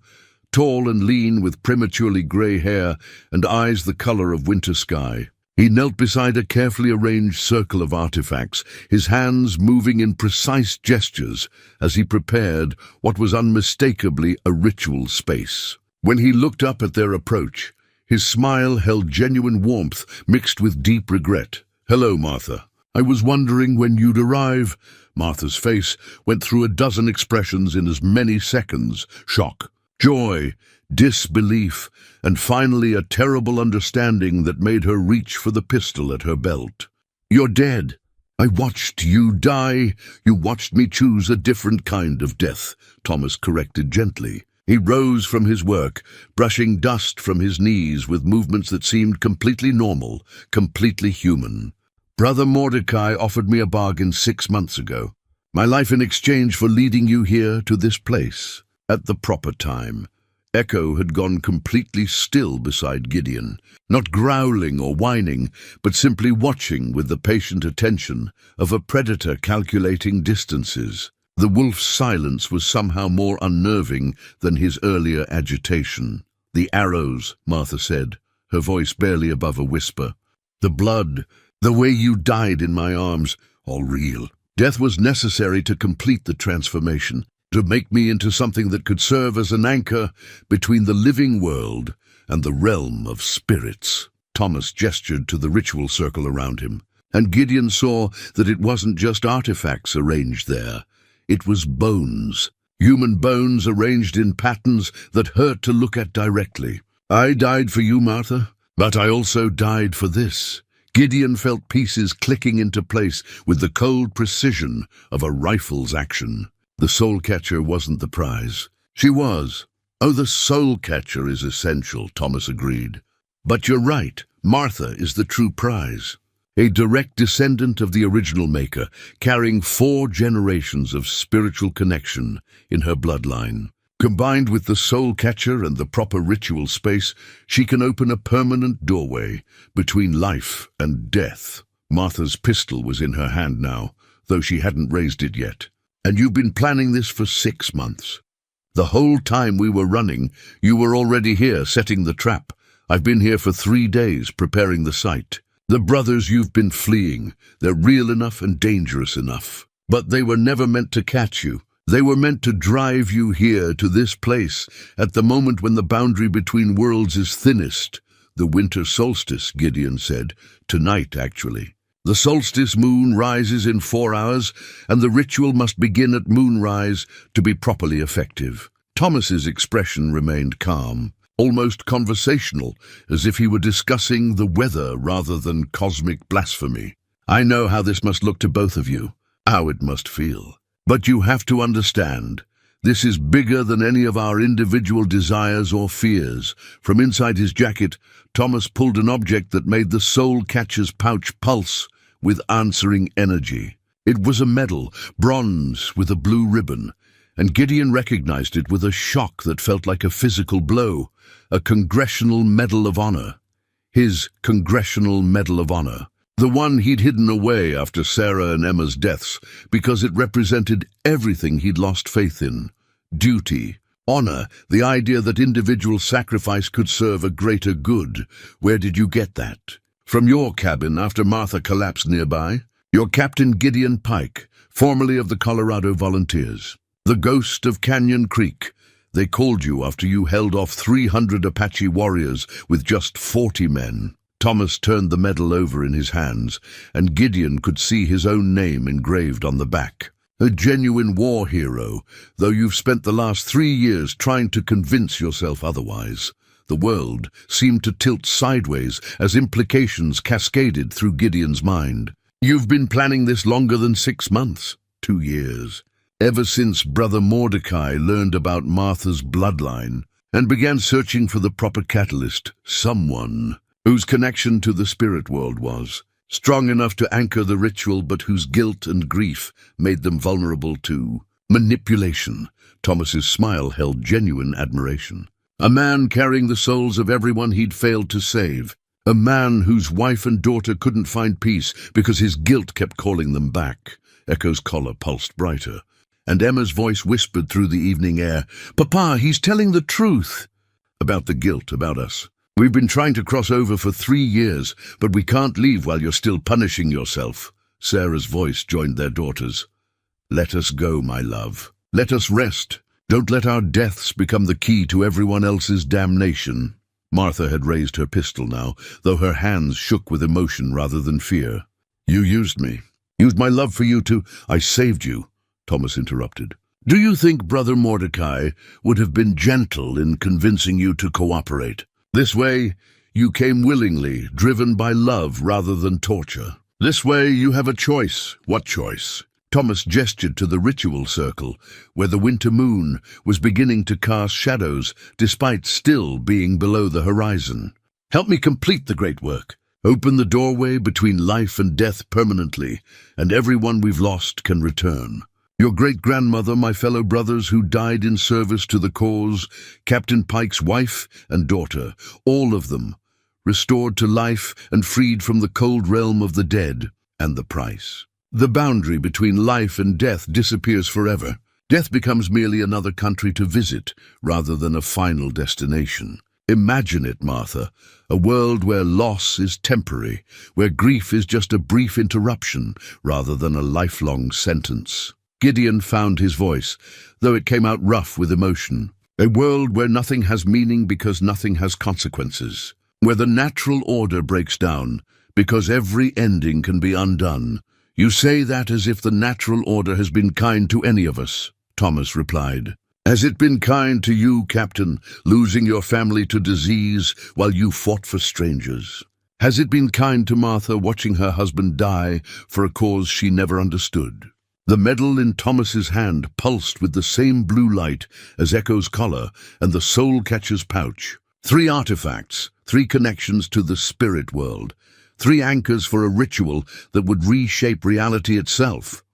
tall and lean with prematurely grey hair and eyes the colour of winter sky. He knelt beside a carefully arranged circle of artifacts, his hands moving in precise gestures as he prepared what was unmistakably a ritual space. When he looked up at their approach, his smile held genuine warmth mixed with deep regret. "Hello, Martha. I was wondering when you'd arrive." Martha's face went through a dozen expressions in as many seconds: shock, joy, disbelief, and finally a terrible understanding that made her reach for the pistol at her belt. "You're dead. I watched you die. You watched me choose a different kind of death," Thomas corrected gently. He rose from his work, brushing dust from his knees with movements that seemed completely normal, completely human. "Brother Mordecai offered me a bargain 6 months ago. My life in exchange for leading you here to this place, at the proper time." Echo had gone completely still beside Gideon, not growling or whining, but simply watching with the patient attention of a predator calculating distances. The wolf's silence was somehow more unnerving than his earlier agitation. "The arrows," Martha said, her voice barely above a whisper. "The blood, the way you died in my arms, all real. Death was necessary to complete the transformation, to make me into something that could serve as an anchor between the living world and the realm of spirits." Thomas gestured to the ritual circle around him, and Gideon saw that it wasn't just artifacts arranged there. It was bones, human bones arranged in patterns that hurt to look at directly. "I died for you, Martha, but I also died for this." Gideon felt pieces clicking into place with the cold precision of a rifle's action. The soul catcher wasn't the prize. She was. "Oh, the soul catcher is essential," Thomas agreed. "But you're right, Martha is the true prize. A direct descendant of the original maker, carrying 4 generations of spiritual connection in her bloodline. Combined with the soul catcher and the proper ritual space, she can open a permanent doorway between life and death." Martha's pistol was in her hand now, though she hadn't raised it yet. "And you've been planning this for 6 months. The whole time we were running, you were already here setting the trap. I've been here for 3 days preparing the site. The brothers you've been fleeing, they're real enough and dangerous enough. But they were never meant to catch you. They were meant to drive you here to this place at the moment when the boundary between worlds is thinnest." "The winter solstice," Gideon said. "Tonight, actually. The solstice moon rises in 4 hours, and the ritual must begin at moonrise to be properly effective." Thomas's expression remained calm, almost conversational, as if he were discussing the weather rather than cosmic blasphemy. "I know how this must look to both of you, how it must feel. But you have to understand, this is bigger than any of our individual desires or fears." From inside his jacket, Thomas pulled an object that made the soul catcher's pouch pulse with answering energy. It was a medal, bronze with a blue ribbon, and Gideon recognized it with a shock that felt like a physical blow. A Congressional Medal of Honor. His Congressional Medal of Honor. The one he'd hidden away after Sarah and Emma's deaths, because it represented everything he'd lost faith in. Duty, honor, the idea that individual sacrifice could serve a greater good. Where did you get that? From your cabin after Martha collapsed nearby? You're Captain Gideon Pike, formerly of the Colorado Volunteers. The ghost of Canyon Creek. They called you after you held off 300 Apache warriors with just 40 men. Thomas turned the medal over in his hands, and Gideon could see his own name engraved on the back. A genuine war hero, though you've spent the last 3 years trying to convince yourself otherwise. The world seemed to tilt sideways as implications cascaded through Gideon's mind. You've been planning this longer than 6 months, 2 years. Ever since Brother Mordecai learned about Martha's bloodline and began searching for the proper catalyst, someone whose connection to the spirit world was strong enough to anchor the ritual, but whose guilt and grief made them vulnerable to manipulation. Thomas's smile held genuine admiration. A man carrying the souls of everyone he'd failed to save. A man whose wife and daughter couldn't find peace because his guilt kept calling them back. Echo's collar pulsed brighter, and Emma's voice whispered through the evening air, "Papa, he's telling the truth." About the guilt, about us. We've been trying to cross over for 3 years, but we can't leave while you're still punishing yourself. Sarah's voice joined their daughter's. Let us go, my love. Let us rest. Don't let our deaths become the key to everyone else's damnation. Martha had raised her pistol now, though her hands shook with emotion rather than fear. You used me. Used my love for you to— I saved you, Thomas interrupted. Do you think Brother Mordecai would have been gentle in convincing you to cooperate? This way, you came willingly, driven by love rather than torture. This way, you have a choice. What choice? Thomas gestured to the ritual circle, where the winter moon was beginning to cast shadows despite still being below the horizon. Help me complete the great work. Open the doorway between life and death permanently, and everyone we've lost can return. Your great-grandmother, my fellow brothers who died in service to the cause, Captain Pike's wife and daughter, all of them, restored to life and freed from the cold realm of the dead, and the price. The boundary between life and death disappears forever. Death becomes merely another country to visit, rather than a final destination. Imagine it, Martha, a world where loss is temporary, where grief is just a brief interruption, rather than a lifelong sentence. Gideon found his voice, though it came out rough with emotion. A world where nothing has meaning because nothing has consequences. Where the natural order breaks down, because every ending can be undone. You say that as if the natural order has been kind to any of us, Thomas replied. Has it been kind to you, Captain, losing your family to disease while you fought for strangers? Has it been kind to Martha watching her husband die for a cause she never understood? The medal in Thomas's hand pulsed with the same blue light as Echo's collar and the soul catcher's pouch. 3 artifacts, 3 connections to the spirit world. 3 anchors for a ritual that would reshape reality itself.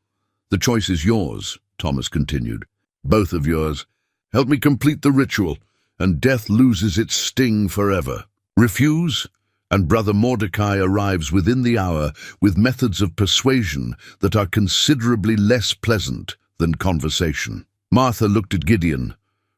The choice is yours, Thomas continued. Both of yours. Help me complete the ritual, and death loses its sting forever. Refuse, and Brother Mordecai arrives within the hour with methods of persuasion that are considerably less pleasant than conversation. Martha looked at Gideon,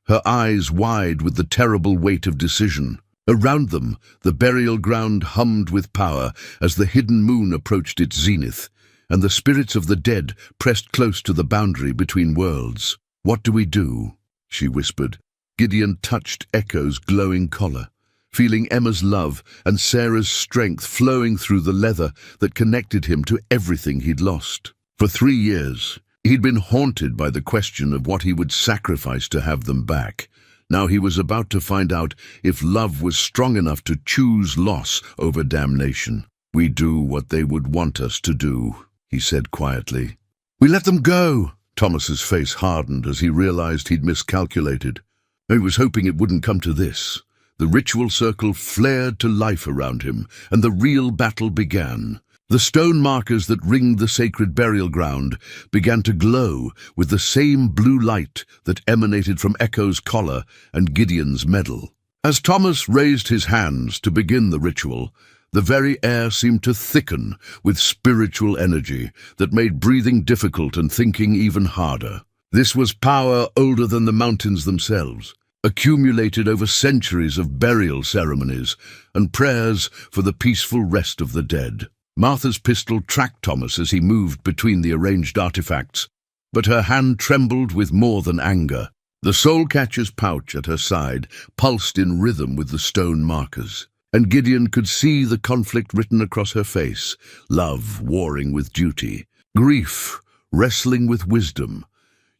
her eyes wide with the terrible weight of decision. Around them, the burial ground hummed with power as the hidden moon approached its zenith, and the spirits of the dead pressed close to the boundary between worlds. What do we do? She whispered. Gideon touched Echo's glowing collar, feeling Emma's love and Sarah's strength flowing through the leather that connected him to everything he'd lost. For 3 years, he'd been haunted by the question of what he would sacrifice to have them back. Now he was about to find out if love was strong enough to choose loss over damnation. We do what they would want us to do, he said quietly. We let them go. Thomas's face hardened as he realized he'd miscalculated. He was hoping it wouldn't come to this. The ritual circle flared to life around him, and the real battle began. The stone markers that ringed the sacred burial ground began to glow with the same blue light that emanated from Echo's collar and Gideon's medal. As Thomas raised his hands to begin the ritual, the very air seemed to thicken with spiritual energy that made breathing difficult and thinking even harder. This was power older than the mountains themselves, accumulated over centuries of burial ceremonies and prayers for the peaceful rest of the dead. Martha's pistol tracked Thomas as he moved between the arranged artifacts, but her hand trembled with more than anger. The soul catcher's pouch at her side pulsed in rhythm with the stone markers, and Gideon could see the conflict written across her face: love warring with duty, grief wrestling with wisdom.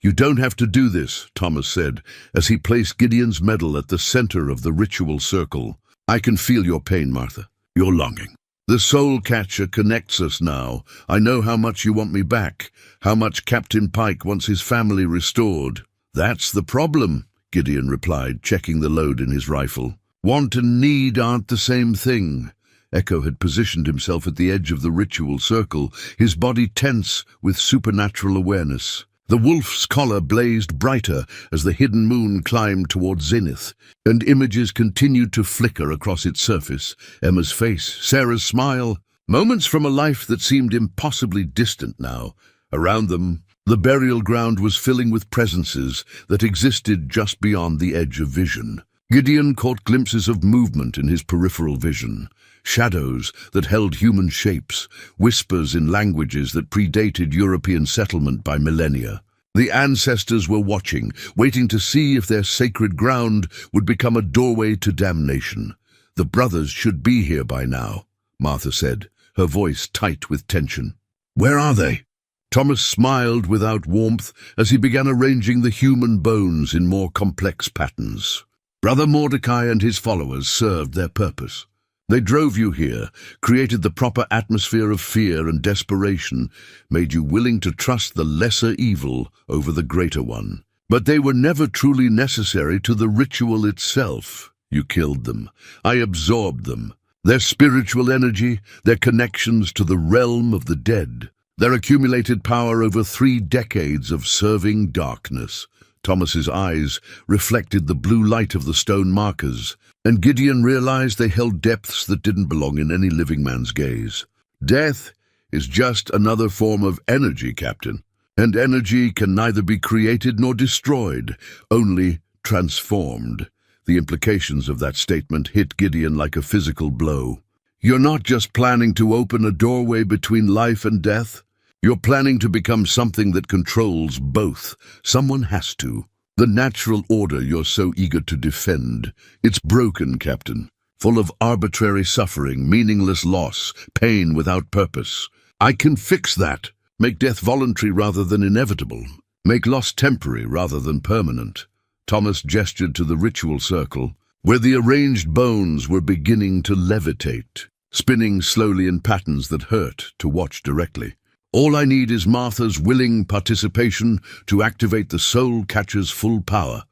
"You don't have to do this," Thomas said, as he placed Gideon's medal at the center of the ritual circle. "I can feel your pain, Martha, your longing. The soul catcher connects us now. I know how much you want me back, how much Captain Pike wants his family restored." "That's the problem," Gideon replied, checking the load in his rifle. "Want and need aren't the same thing." Echo had positioned himself at the edge of the ritual circle, his body tense with supernatural awareness. The wolf's collar blazed brighter as the hidden moon climbed toward zenith, and images continued to flicker across its surface. Emma's face, Sarah's smile, moments from a life that seemed impossibly distant now. Around them, the burial ground was filling with presences that existed just beyond the edge of vision. Gideon caught glimpses of movement in his peripheral vision, shadows that held human shapes, whispers in languages that predated European settlement by millennia. The ancestors were watching, waiting to see if their sacred ground would become a doorway to damnation. "The brothers should be here by now," Martha said, her voice tight with tension. "Where are they?" Thomas smiled without warmth as he began arranging the human bones in more complex patterns. Brother Mordecai and his followers served their purpose. They drove you here, created the proper atmosphere of fear and desperation, made you willing to trust the lesser evil over the greater one. But they were never truly necessary to the ritual itself. You killed them. I absorbed them. Their spiritual energy, their connections to the realm of the dead, their accumulated power over 3 decades of serving darkness. Thomas's eyes reflected the blue light of the stone markers, and Gideon realized they held depths that didn't belong in any living man's gaze. "Death is just another form of energy, Captain, and energy can neither be created nor destroyed, only transformed." The implications of that statement hit Gideon like a physical blow. "You're not just planning to open a doorway between life and death. You're planning to become something that controls both. Someone has to. The natural order you're so eager to defend. It's broken, Captain, full of arbitrary suffering, meaningless loss, pain without purpose. I can fix that. Make death voluntary rather than inevitable. Make loss temporary rather than permanent." Thomas gestured to the ritual circle, where the arranged bones were beginning to levitate, spinning slowly in patterns that hurt to watch directly. "All I need is Martha's willing participation to activate the soul catcher's full power,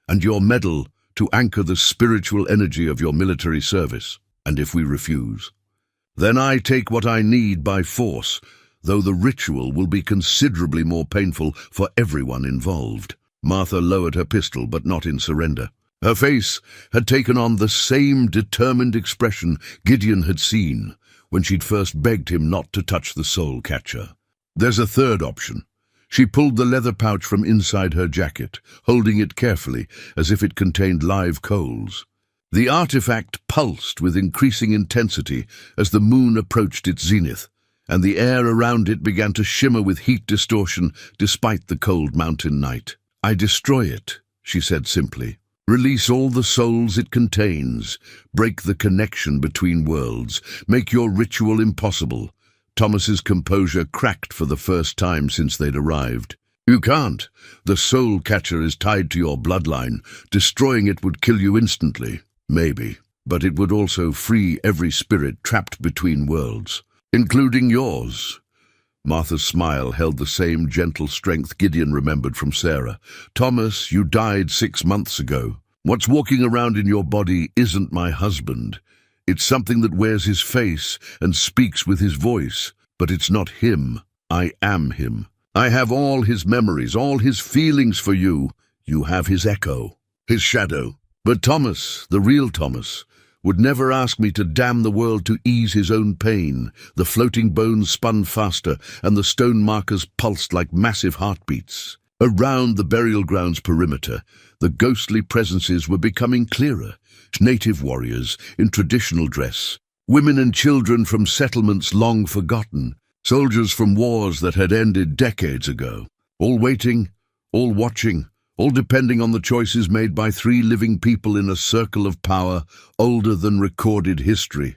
and your medal to anchor the spiritual energy of your military service. And if we refuse, then I take what I need by force, though the ritual will be considerably more painful for everyone involved." Martha lowered her pistol, but not in surrender. Her face had taken on the same determined expression Gideon had seen when she'd first begged him not to touch the soul catcher. "There's a third option." She pulled the leather pouch from inside her jacket, holding it carefully as if it contained live coals. The artifact pulsed with increasing intensity as the moon approached its zenith, and the air around it began to shimmer with heat distortion despite the cold mountain night. "I destroy it," she said simply. "Release all the souls it contains. Break the connection between worlds. Make your ritual impossible." Thomas's composure cracked for the first time since they'd arrived. "You can't. The soul catcher is tied to your bloodline. Destroying it would kill you instantly." "Maybe, but it would also free every spirit trapped between worlds, including yours." Martha's smile held the same gentle strength Gideon remembered from Sarah. "Thomas, you died 6 months ago. What's walking around in your body isn't my husband. It's something that wears his face and speaks with his voice, but it's not him. I am him. I have all his memories, all his feelings for you. You have his echo, his shadow. But Thomas, the real Thomas, would never ask me to damn the world to ease his own pain." The floating bones spun faster, and the stone markers pulsed like massive heartbeats. Around the burial ground's perimeter, the ghostly presences were becoming clearer. Native warriors in traditional dress, Women and children from settlements long forgotten, soldiers from wars that had ended decades ago, all waiting, all watching, all depending on the choices made by three living people in a circle of power older than recorded history.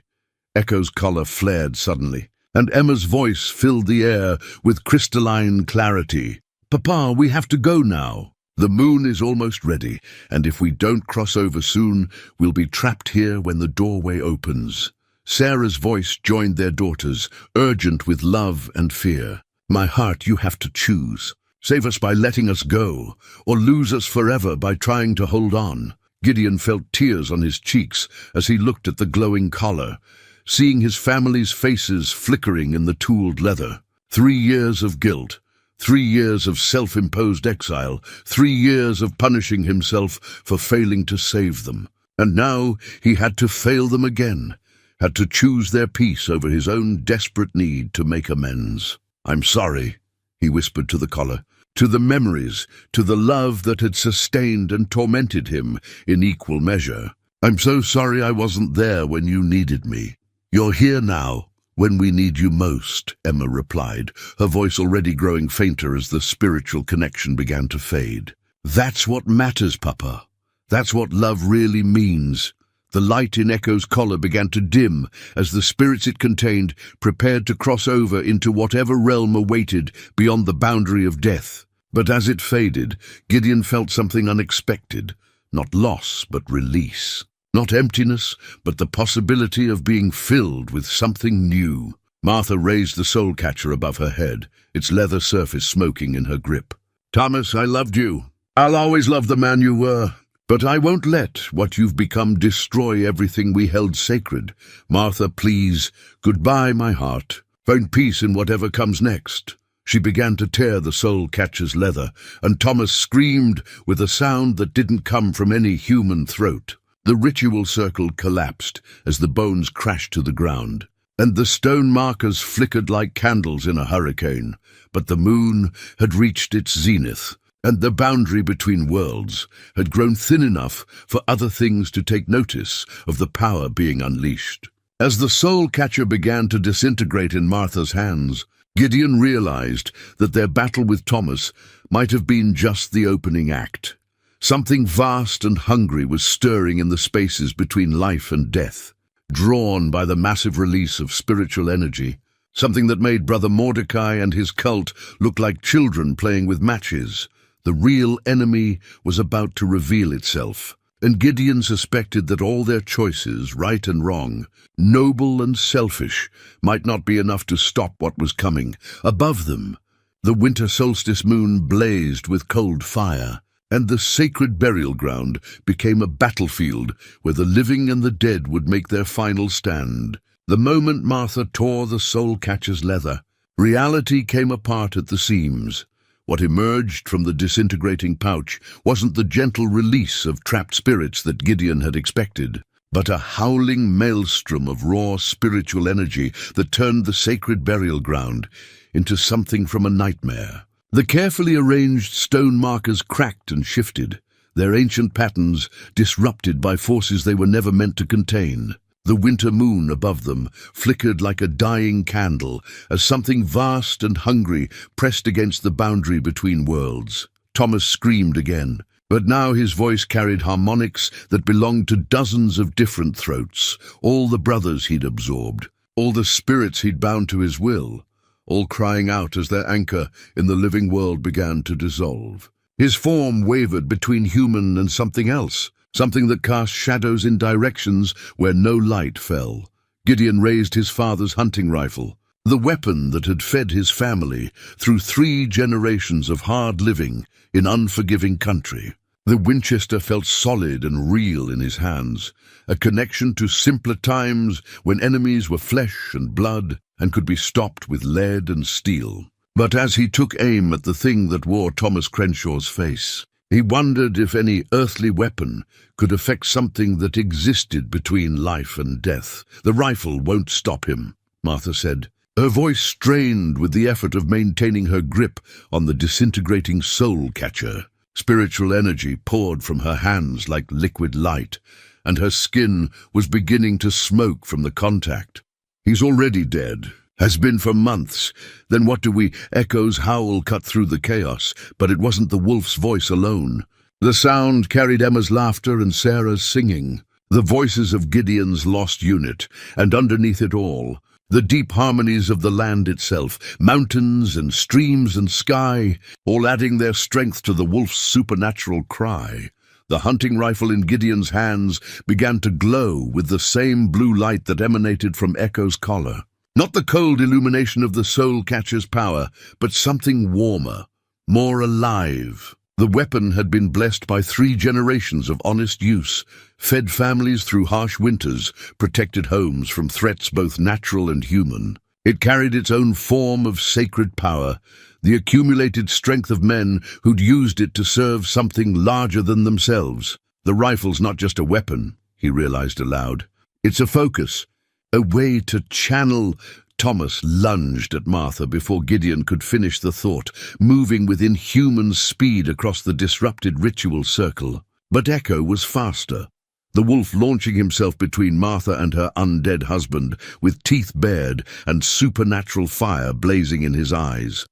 Echo's collar flared suddenly, and Emma's voice filled the air with crystalline clarity. "Papa, we have to go now. The moon is almost ready, and if we don't cross over soon, we'll be trapped here when the doorway opens." Sarah's voice joined their daughter's, urgent with love and fear. "My heart, you have to choose. Save us by letting us go, or lose us forever by trying to hold on." Gideon felt tears on his cheeks as he looked at the glowing collar, seeing his family's faces flickering in the tooled leather. 3 years of guilt, 3 years of self-imposed exile, 3 years of punishing himself for failing to save them. And now he had to fail them again, had to choose their peace over his own desperate need to make amends. "I'm sorry," he whispered to the collar, to the memories, to the love that had sustained and tormented him in equal measure. "I'm so sorry I wasn't there when you needed me." "You're here now, when we need you most," Emma replied, her voice already growing fainter as the spiritual connection began to fade. "That's what matters, Papa. That's what love really means." The light in Echo's collar began to dim as the spirits it contained prepared to cross over into whatever realm awaited beyond the boundary of death. But as it faded, Gideon felt something unexpected, not loss but release. Not emptiness, but the possibility of being filled with something new. Martha raised the soul catcher above her head, its leather surface smoking in her grip. "Thomas, I loved you. I'll always love the man you were. But I won't let what you've become destroy everything we held sacred. Martha, please, goodbye, my heart. Find peace in whatever comes next." She began to tear the soul catcher's leather, and Thomas screamed with a sound that didn't come from any human throat. The ritual circle collapsed as the bones crashed to the ground, and the stone markers flickered like candles in a hurricane. But the moon had reached its zenith, and the boundary between worlds had grown thin enough for other things to take notice of the power being unleashed. As the soul catcher began to disintegrate in Martha's hands, Gideon realized that their battle with Thomas might have been just the opening act. Something vast and hungry was stirring in the spaces between life and death, drawn by the massive release of spiritual energy, something that made Brother Mordecai and his cult look like children playing with matches. The real enemy was about to reveal itself, and Gideon suspected that all their choices, right and wrong, noble and selfish, might not be enough to stop what was coming. Above them, the winter solstice moon blazed with cold fire, and the sacred burial ground became a battlefield where the living and the dead would make their final stand. The moment Martha tore the soul catcher's leather, reality came apart at the seams. What emerged from the disintegrating pouch wasn't the gentle release of trapped spirits that Gideon had expected, but a howling maelstrom of raw spiritual energy that turned the sacred burial ground into something from a nightmare. The carefully arranged stone markers cracked and shifted, their ancient patterns disrupted by forces they were never meant to contain. The winter moon above them flickered like a dying candle as something vast and hungry pressed against the boundary between worlds. Thomas screamed again, but now his voice carried harmonics that belonged to dozens of different throats, all the brothers he'd absorbed, all the spirits he'd bound to his will, all crying out as their anchor in the living world began to dissolve. His form wavered between human and something else, something that cast shadows in directions where no light fell. Gideon raised his father's hunting rifle, the weapon that had fed his family through 3 generations of hard living in unforgiving country. The Winchester felt solid and real in his hands, a connection to simpler times when enemies were flesh and blood and could be stopped with lead and steel. But as he took aim at the thing that wore Thomas Crenshaw's face, he wondered if any earthly weapon could affect something that existed between life and death. "The rifle won't stop him," Martha said, her voice strained with the effort of maintaining her grip on the disintegrating soul catcher. Spiritual energy poured from her hands like liquid light, and her skin was beginning to smoke from the contact. "He's already dead. Has been for months. Then what do we—" Echo's howl cut through the chaos, but it wasn't the wolf's voice alone. The sound carried Emma's laughter and Sarah's singing, the voices of Gideon's lost unit, and underneath it all, the deep harmonies of the land itself, mountains and streams and sky, all adding their strength to the wolf's supernatural cry. The hunting rifle in Gideon's hands began to glow with the same blue light that emanated from Echo's collar. Not the cold illumination of the soul catcher's power, but something warmer, more alive. The weapon had been blessed by 3 generations of honest use, fed families through harsh winters, protected homes from threats both natural and human. It carried its own form of sacred power, the accumulated strength of men who'd used it to serve something larger than themselves. The rifle's not just a weapon, he realized aloud. It's a focus, a way to channel. Thomas lunged at Martha before Gideon could finish the thought, moving with inhuman speed across the disrupted ritual circle. But Echo was faster, the wolf launching himself between Martha and her undead husband, with teeth bared and supernatural fire blazing in his eyes.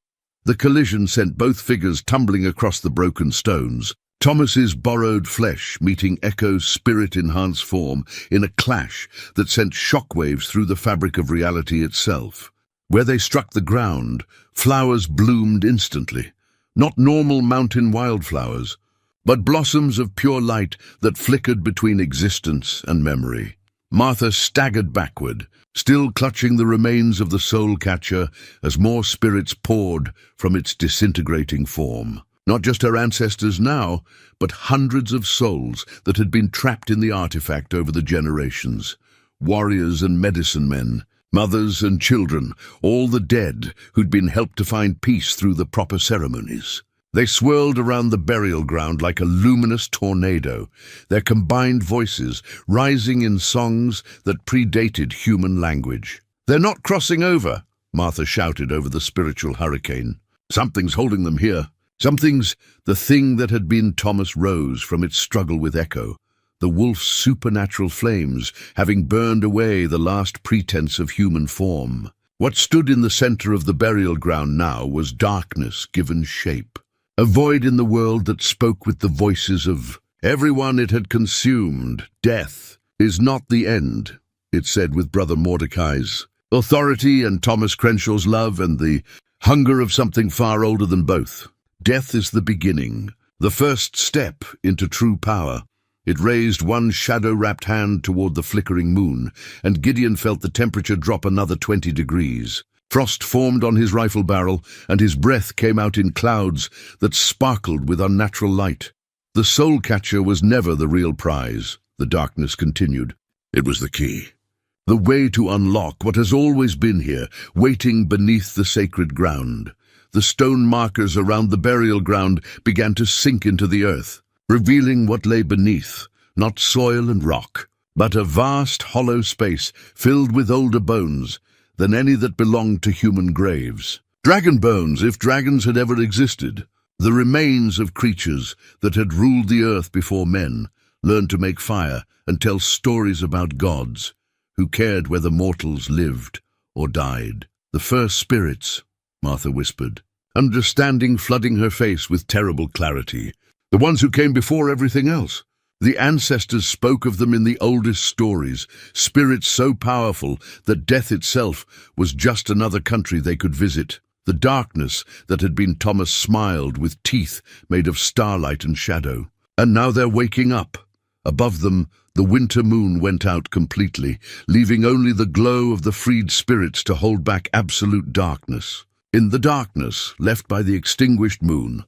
The collision sent both figures tumbling across the broken stones, Thomas's borrowed flesh meeting Echo's spirit-enhanced form in a clash that sent shockwaves through the fabric of reality itself. Where they struck the ground, flowers bloomed instantly, not normal mountain wildflowers, but blossoms of pure light that flickered between existence and memory. Martha staggered backward, still clutching the remains of the soul catcher as more spirits poured from its disintegrating form. Not just her ancestors now, but hundreds of souls that had been trapped in the artifact over the generations. Warriors and medicine men, mothers and children, all the dead who'd been helped to find peace through the proper ceremonies. They swirled around the burial ground like a luminous tornado, their combined voices rising in songs that predated human language. "They're not crossing over," Martha shouted over the spiritual hurricane. "Something's holding them here." The thing that had been Thomas rose from its struggle with Echo, the wolf's supernatural flames having burned away the last pretense of human form. What stood in the center of the burial ground now was darkness given shape, a void in the world that spoke with the voices of everyone it had consumed. "Death is not the end," it said with Brother Mordecai's authority and Thomas Crenshaw's love and the hunger of something far older than both. Death is the beginning, the first step into true power. It raised one shadow-wrapped hand toward the flickering moon, and Gideon felt the temperature drop another 20 degrees. Frost formed on his rifle barrel, and his breath came out in clouds that sparkled with unnatural light. The soul catcher was never the real prize, the darkness continued. It was the key. The way to unlock what has always been here, waiting beneath the sacred ground. The stone markers around the burial ground began to sink into the earth, revealing what lay beneath, not soil and rock, but a vast hollow space filled with older bones than any that belonged to human graves. Dragon bones, if dragons had ever existed, the remains of creatures that had ruled the earth before men, learned to make fire and tell stories about gods, who cared whether mortals lived or died. "The first spirits," Martha whispered, understanding flooding her face with terrible clarity. "The ones who came before everything else. The ancestors spoke of them in the oldest stories, spirits so powerful that death itself was just another country they could visit. The darkness that had been Thomas smiled with teeth made of starlight and shadow. And now they're waking up. Above them, the winter moon went out completely, leaving only the glow of the freed spirits to hold back absolute darkness. In the darkness, left by the extinguished moon,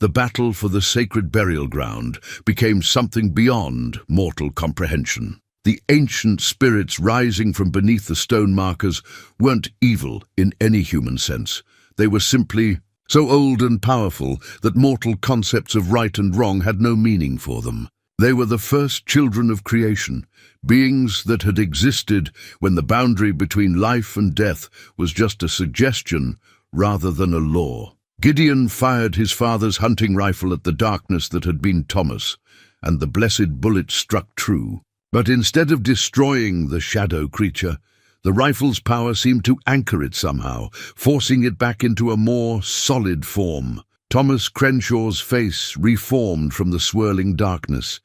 the battle for the sacred burial ground became something beyond mortal comprehension. The ancient spirits rising from beneath the stone markers weren't evil in any human sense. They were simply so old and powerful that mortal concepts of right and wrong had no meaning for them. They were the first children of creation, beings that had existed when the boundary between life and death was just a suggestion rather than a law. Gideon fired his father's hunting rifle at the darkness that had been Thomas, and the blessed bullet struck true. But instead of destroying the shadow creature, the rifle's power seemed to anchor it somehow, forcing it back into a more solid form. Thomas Crenshaw's face reformed from the swirling darkness,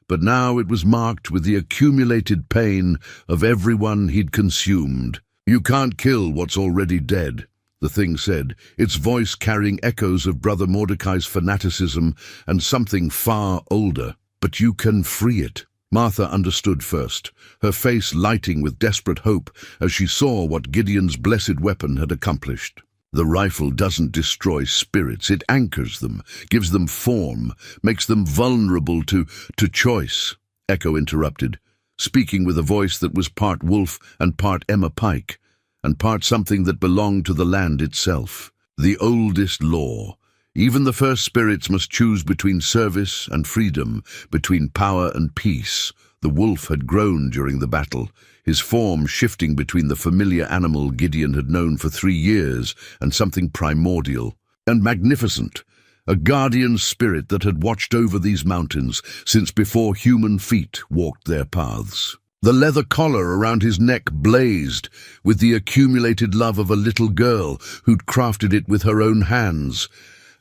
but now it was marked with the accumulated pain of everyone he'd consumed. "You can't kill what's already dead," the thing said, its voice carrying echoes of Brother Mordecai's fanaticism and something far older. "But you can free it." Martha understood first, her face lighting with desperate hope as she saw what Gideon's blessed weapon had accomplished. "The rifle doesn't destroy spirits, it anchors them, gives them form, makes them vulnerable to choice," Echo interrupted, speaking with a voice that was part wolf and part Emma Pike, and part something that belonged to the land itself. "The oldest law. Even the first spirits must choose between service and freedom, between power and peace." The wolf had grown during the battle, his form shifting between the familiar animal Gideon had known for 3 years and something primordial and magnificent, a guardian spirit that had watched over these mountains since before human feet walked their paths. The leather collar around his neck blazed with the accumulated love of a little girl who'd crafted it with her own hands,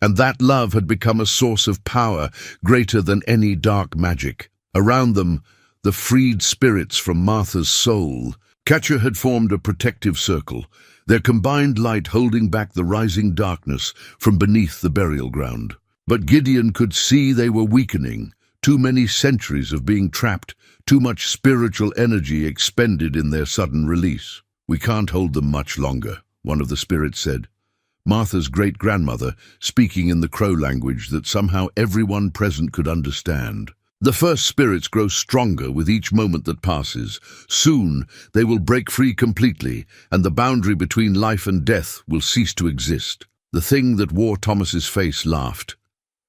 and that love had become a source of power greater than any dark magic. Around them, the freed spirits from Martha's soul. Catcher had formed a protective circle, their combined light holding back the rising darkness from beneath the burial ground. But Gideon could see they were weakening. Too many centuries of being trapped, too much spiritual energy expended in their sudden release. "We can't hold them much longer," one of the spirits said. Martha's great-grandmother, speaking in the crow language that somehow everyone present could understand. "The first spirits grow stronger with each moment that passes. Soon they will break free completely, and the boundary between life and death will cease to exist." The thing that wore Thomas's face laughed,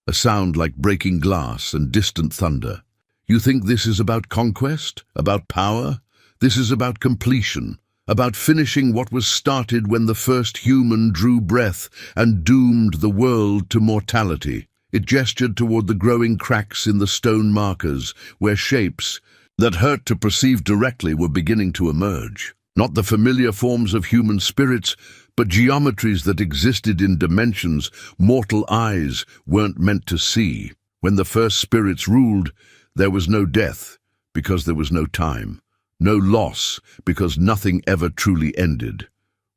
a sound like breaking glass and distant thunder. "You think this is about conquest? About power? This is about completion. About finishing what was started when the first human drew breath and doomed the world to mortality." It gestured toward the growing cracks in the stone markers, where shapes that hurt to perceive directly were beginning to emerge. Not the familiar forms of human spirits, but geometries that existed in dimensions mortal eyes weren't meant to see. When the first spirits ruled, there was no death, because there was no time. No loss, because nothing ever truly ended.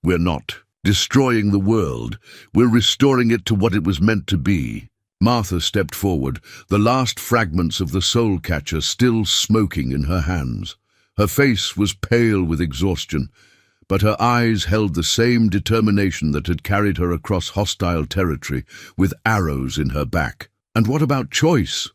We're not destroying the world, we're restoring it to what it was meant to be. Martha stepped forward, the last fragments of the soul catcher still smoking in her hands. Her face was pale with exhaustion, but her eyes held the same determination that had carried her across hostile territory, with arrows in her back. "And what about choice?"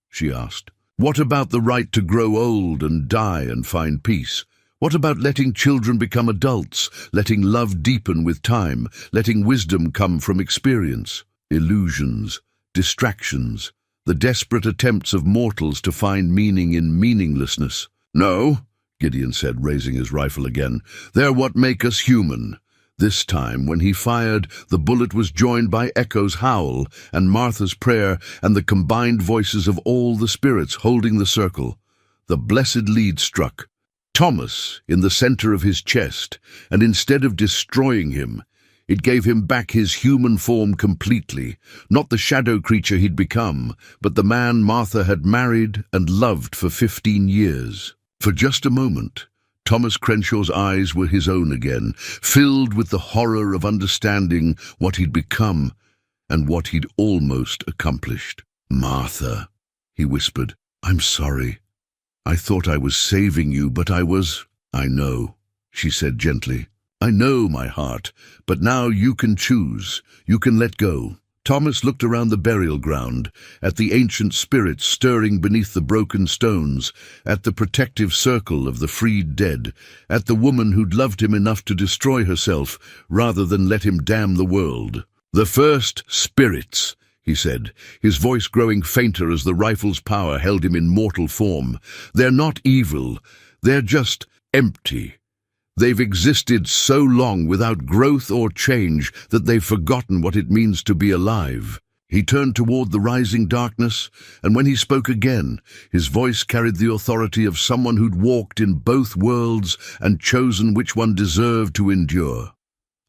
she asked. "What about the right to grow old and die and find peace? What about letting children become adults, letting love deepen with time, letting wisdom come from experience? Illusions, distractions, the desperate attempts of mortals to find meaning in meaninglessness." "No," Gideon said, raising his rifle again. "They're what make us human." This time, when he fired, the bullet was joined by Echo's howl and Martha's prayer and the combined voices of all the spirits holding the circle. The blessed lead struck Thomas in the center of his chest, and instead of destroying him, it gave him back his human form completely, not the shadow creature he'd become, but the man Martha had married and loved for 15 years. For just a moment, Thomas Crenshaw's eyes were his own again, filled with the horror of understanding what he'd become and what he'd almost accomplished. "Martha," he whispered, "I'm sorry. I thought I was saving you, but I was—" "I know," she said gently. "I know, my heart, but now you can choose. You can let go." Thomas looked around the burial ground, at the ancient spirits stirring beneath the broken stones, at the protective circle of the freed dead, at the woman who'd loved him enough to destroy herself rather than let him damn the world. "The first spirits," he said, his voice growing fainter as the rifle's power held him in mortal form. "They're not evil, they're just empty. They've existed so long without growth or change that they've forgotten what it means to be alive." He turned toward the rising darkness, and when he spoke again, his voice carried the authority of someone who'd walked in both worlds and chosen which one deserved to endure.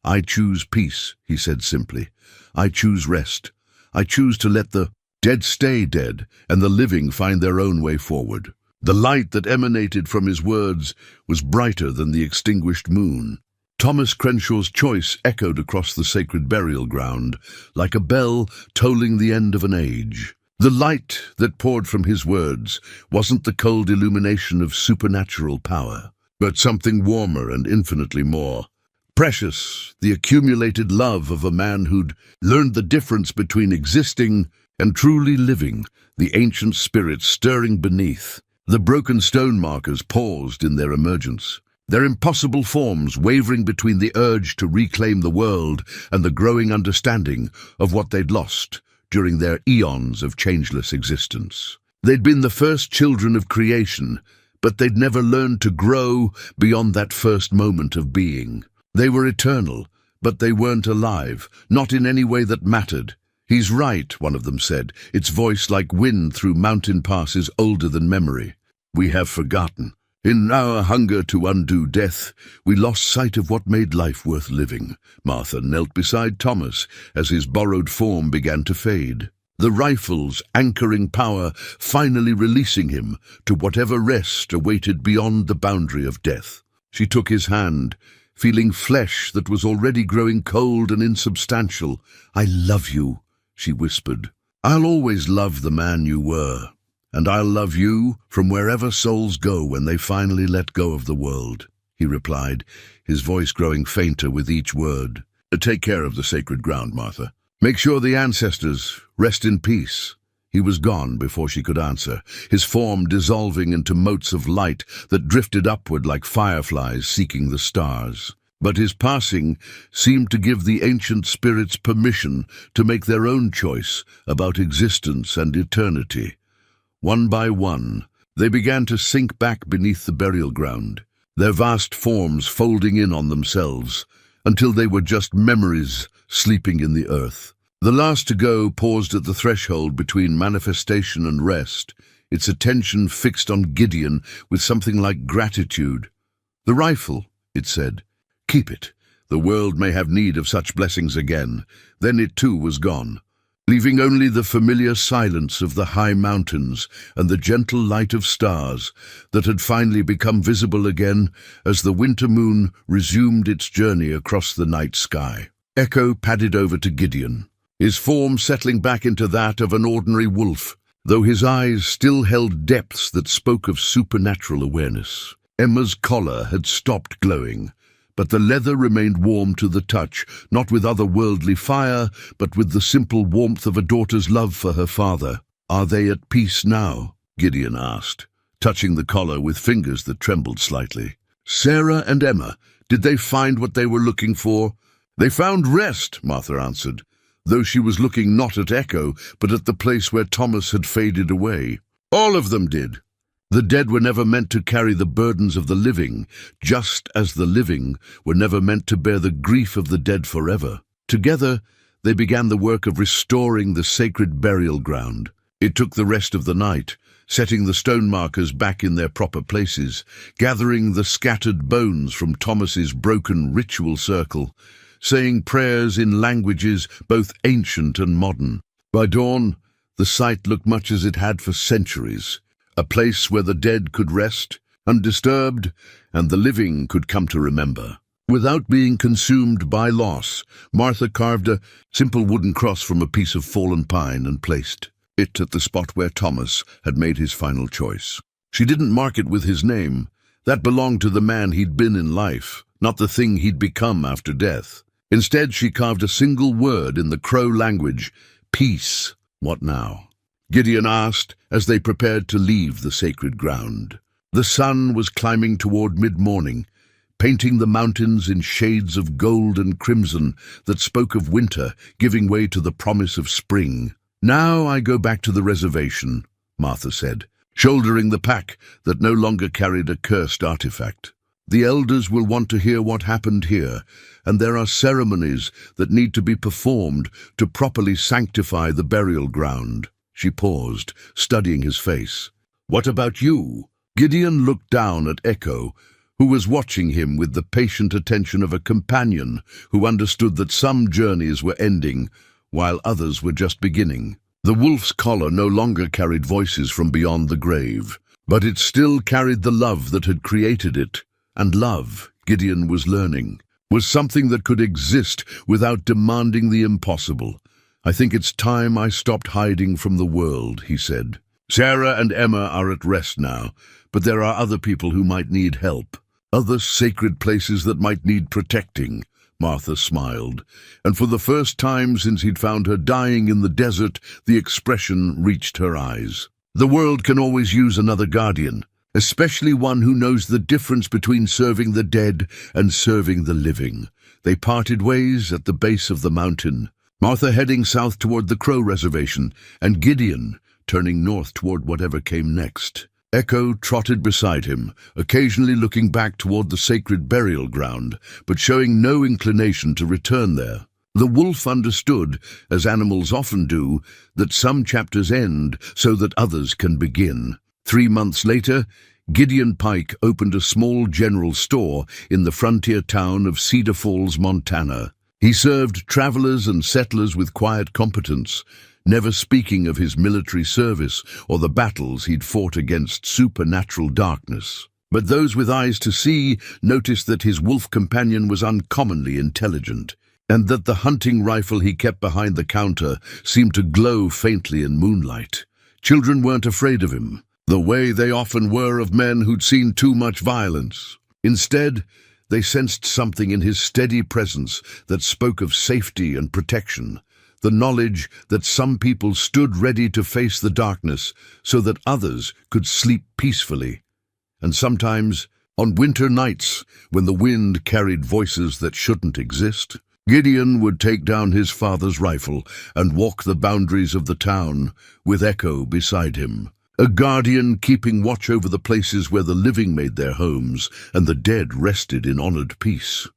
"I choose peace," he said simply. "I choose rest. I choose to let the dead stay dead and the living find their own way forward." The light that emanated from his words was brighter than the extinguished moon. Thomas Crenshaw's choice echoed across the sacred burial ground, like a bell tolling the end of an age. The light that poured from his words wasn't the cold illumination of supernatural power, but something warmer and infinitely more precious, the accumulated love of a man who'd learned the difference between existing and truly living, the ancient spirit stirring beneath. The broken stone markers paused in their emergence, their impossible forms wavering between the urge to reclaim the world and the growing understanding of what they'd lost during their eons of changeless existence. They'd been the first children of creation, but they'd never learned to grow beyond that first moment of being. They were eternal, but they weren't alive, not in any way that mattered. "He's right," one of them said, its voice like wind through mountain passes older than memory. "We have forgotten. In our hunger to undo death, we lost sight of what made life worth living." Martha knelt beside Thomas as his borrowed form began to fade, the rifle's anchoring power finally releasing him to whatever rest awaited beyond the boundary of death. She took his hand, feeling flesh that was already growing cold and insubstantial. "I love you," she whispered. "I'll always love the man you were. And I'll love you from wherever souls go when they finally let go of the world," he replied, his voice growing fainter with each word. "Take care of the sacred ground, Martha. Make sure the ancestors rest in peace." He was gone before she could answer, his form dissolving into motes of light that drifted upward like fireflies seeking the stars. But his passing seemed to give the ancient spirits permission to make their own choice about existence and eternity. One by one, they began to sink back beneath the burial ground, their vast forms folding in on themselves, until they were just memories sleeping in the earth. The last to go paused at the threshold between manifestation and rest, its attention fixed on Gideon with something like gratitude. "The rifle," it said. "Keep it. The world may have need of such blessings again." Then it too was gone, leaving only the familiar silence of the high mountains and the gentle light of stars that had finally become visible again as the winter moon resumed its journey across the night sky. Echo padded over to Gideon, his form settling back into that of an ordinary wolf, though his eyes still held depths that spoke of supernatural awareness. Emma's collar had stopped glowing, but the leather remained warm to the touch, not with otherworldly fire, but with the simple warmth of a daughter's love for her father. "Are they at peace now?" Gideon asked, touching the collar with fingers that trembled slightly. "Sarah and Emma, did they find what they were looking for?" "They found rest," Martha answered, though she was looking not at Echo, but at the place where Thomas had faded away. "All of them did. The dead were never meant to carry the burdens of the living, just as the living were never meant to bear the grief of the dead forever." Together, they began the work of restoring the sacred burial ground. It took the rest of the night, setting the stone markers back in their proper places, gathering the scattered bones from Thomas's broken ritual circle, saying prayers in languages both ancient and modern. By dawn, the site looked much as it had for centuries, a place where the dead could rest, undisturbed, and the living could come to remember. Without being consumed by loss, Martha carved a simple wooden cross from a piece of fallen pine and placed it at the spot where Thomas had made his final choice. She didn't mark it with his name. That belonged to the man he'd been in life, not the thing he'd become after death. Instead, she carved a single word in the Crow language, peace. "What now?" Gideon asked as they prepared to leave the sacred ground. The sun was climbing toward mid-morning, painting the mountains in shades of gold and crimson that spoke of winter giving way to the promise of spring. "Now I go back to the reservation," Martha said, shouldering the pack that no longer carried a cursed artifact. The elders will want to hear what happened here, and there are ceremonies that need to be performed to properly sanctify the burial ground." She paused, studying his face. "What about you?" Gideon looked down at Echo, who was watching him with the patient attention of a companion who understood that some journeys were ending while others were just beginning. The wolf's collar no longer carried voices from beyond the grave, but it still carried the love that had created it. And love, Gideon was learning, was something that could exist without demanding the impossible. "I think it's time I stopped hiding from the world," he said. "Sarah and Emma are at rest now, but there are other people who might need help. Other sacred places that might need protecting." Martha smiled, and for the first time since he'd found her dying in the desert, the expression reached her eyes. "The world can always use another guardian, especially one who knows the difference between serving the dead and serving the living." They parted ways at the base of the mountain, Martha heading south toward the Crow Reservation, and Gideon turning north toward whatever came next. Echo trotted beside him, occasionally looking back toward the sacred burial ground, but showing no inclination to return there. The wolf understood, as animals often do, that some chapters end so that others can begin. 3 months later, Gideon Pike opened a small general store in the frontier town of Cedar Falls, Montana. He served travelers and settlers with quiet competence, never speaking of his military service or the battles he'd fought against supernatural darkness. But those with eyes to see noticed that his wolf companion was uncommonly intelligent, and that the hunting rifle he kept behind the counter seemed to glow faintly in moonlight. Children weren't afraid of him, the way they often were of men who'd seen too much violence. Instead, they sensed something in his steady presence that spoke of safety and protection, the knowledge that some people stood ready to face the darkness so that others could sleep peacefully. And sometimes, on winter nights, when the wind carried voices that shouldn't exist, Gideon would take down his father's rifle and walk the boundaries of the town, with Echo beside him, a guardian keeping watch over the places where the living made their homes and the dead rested in honored peace.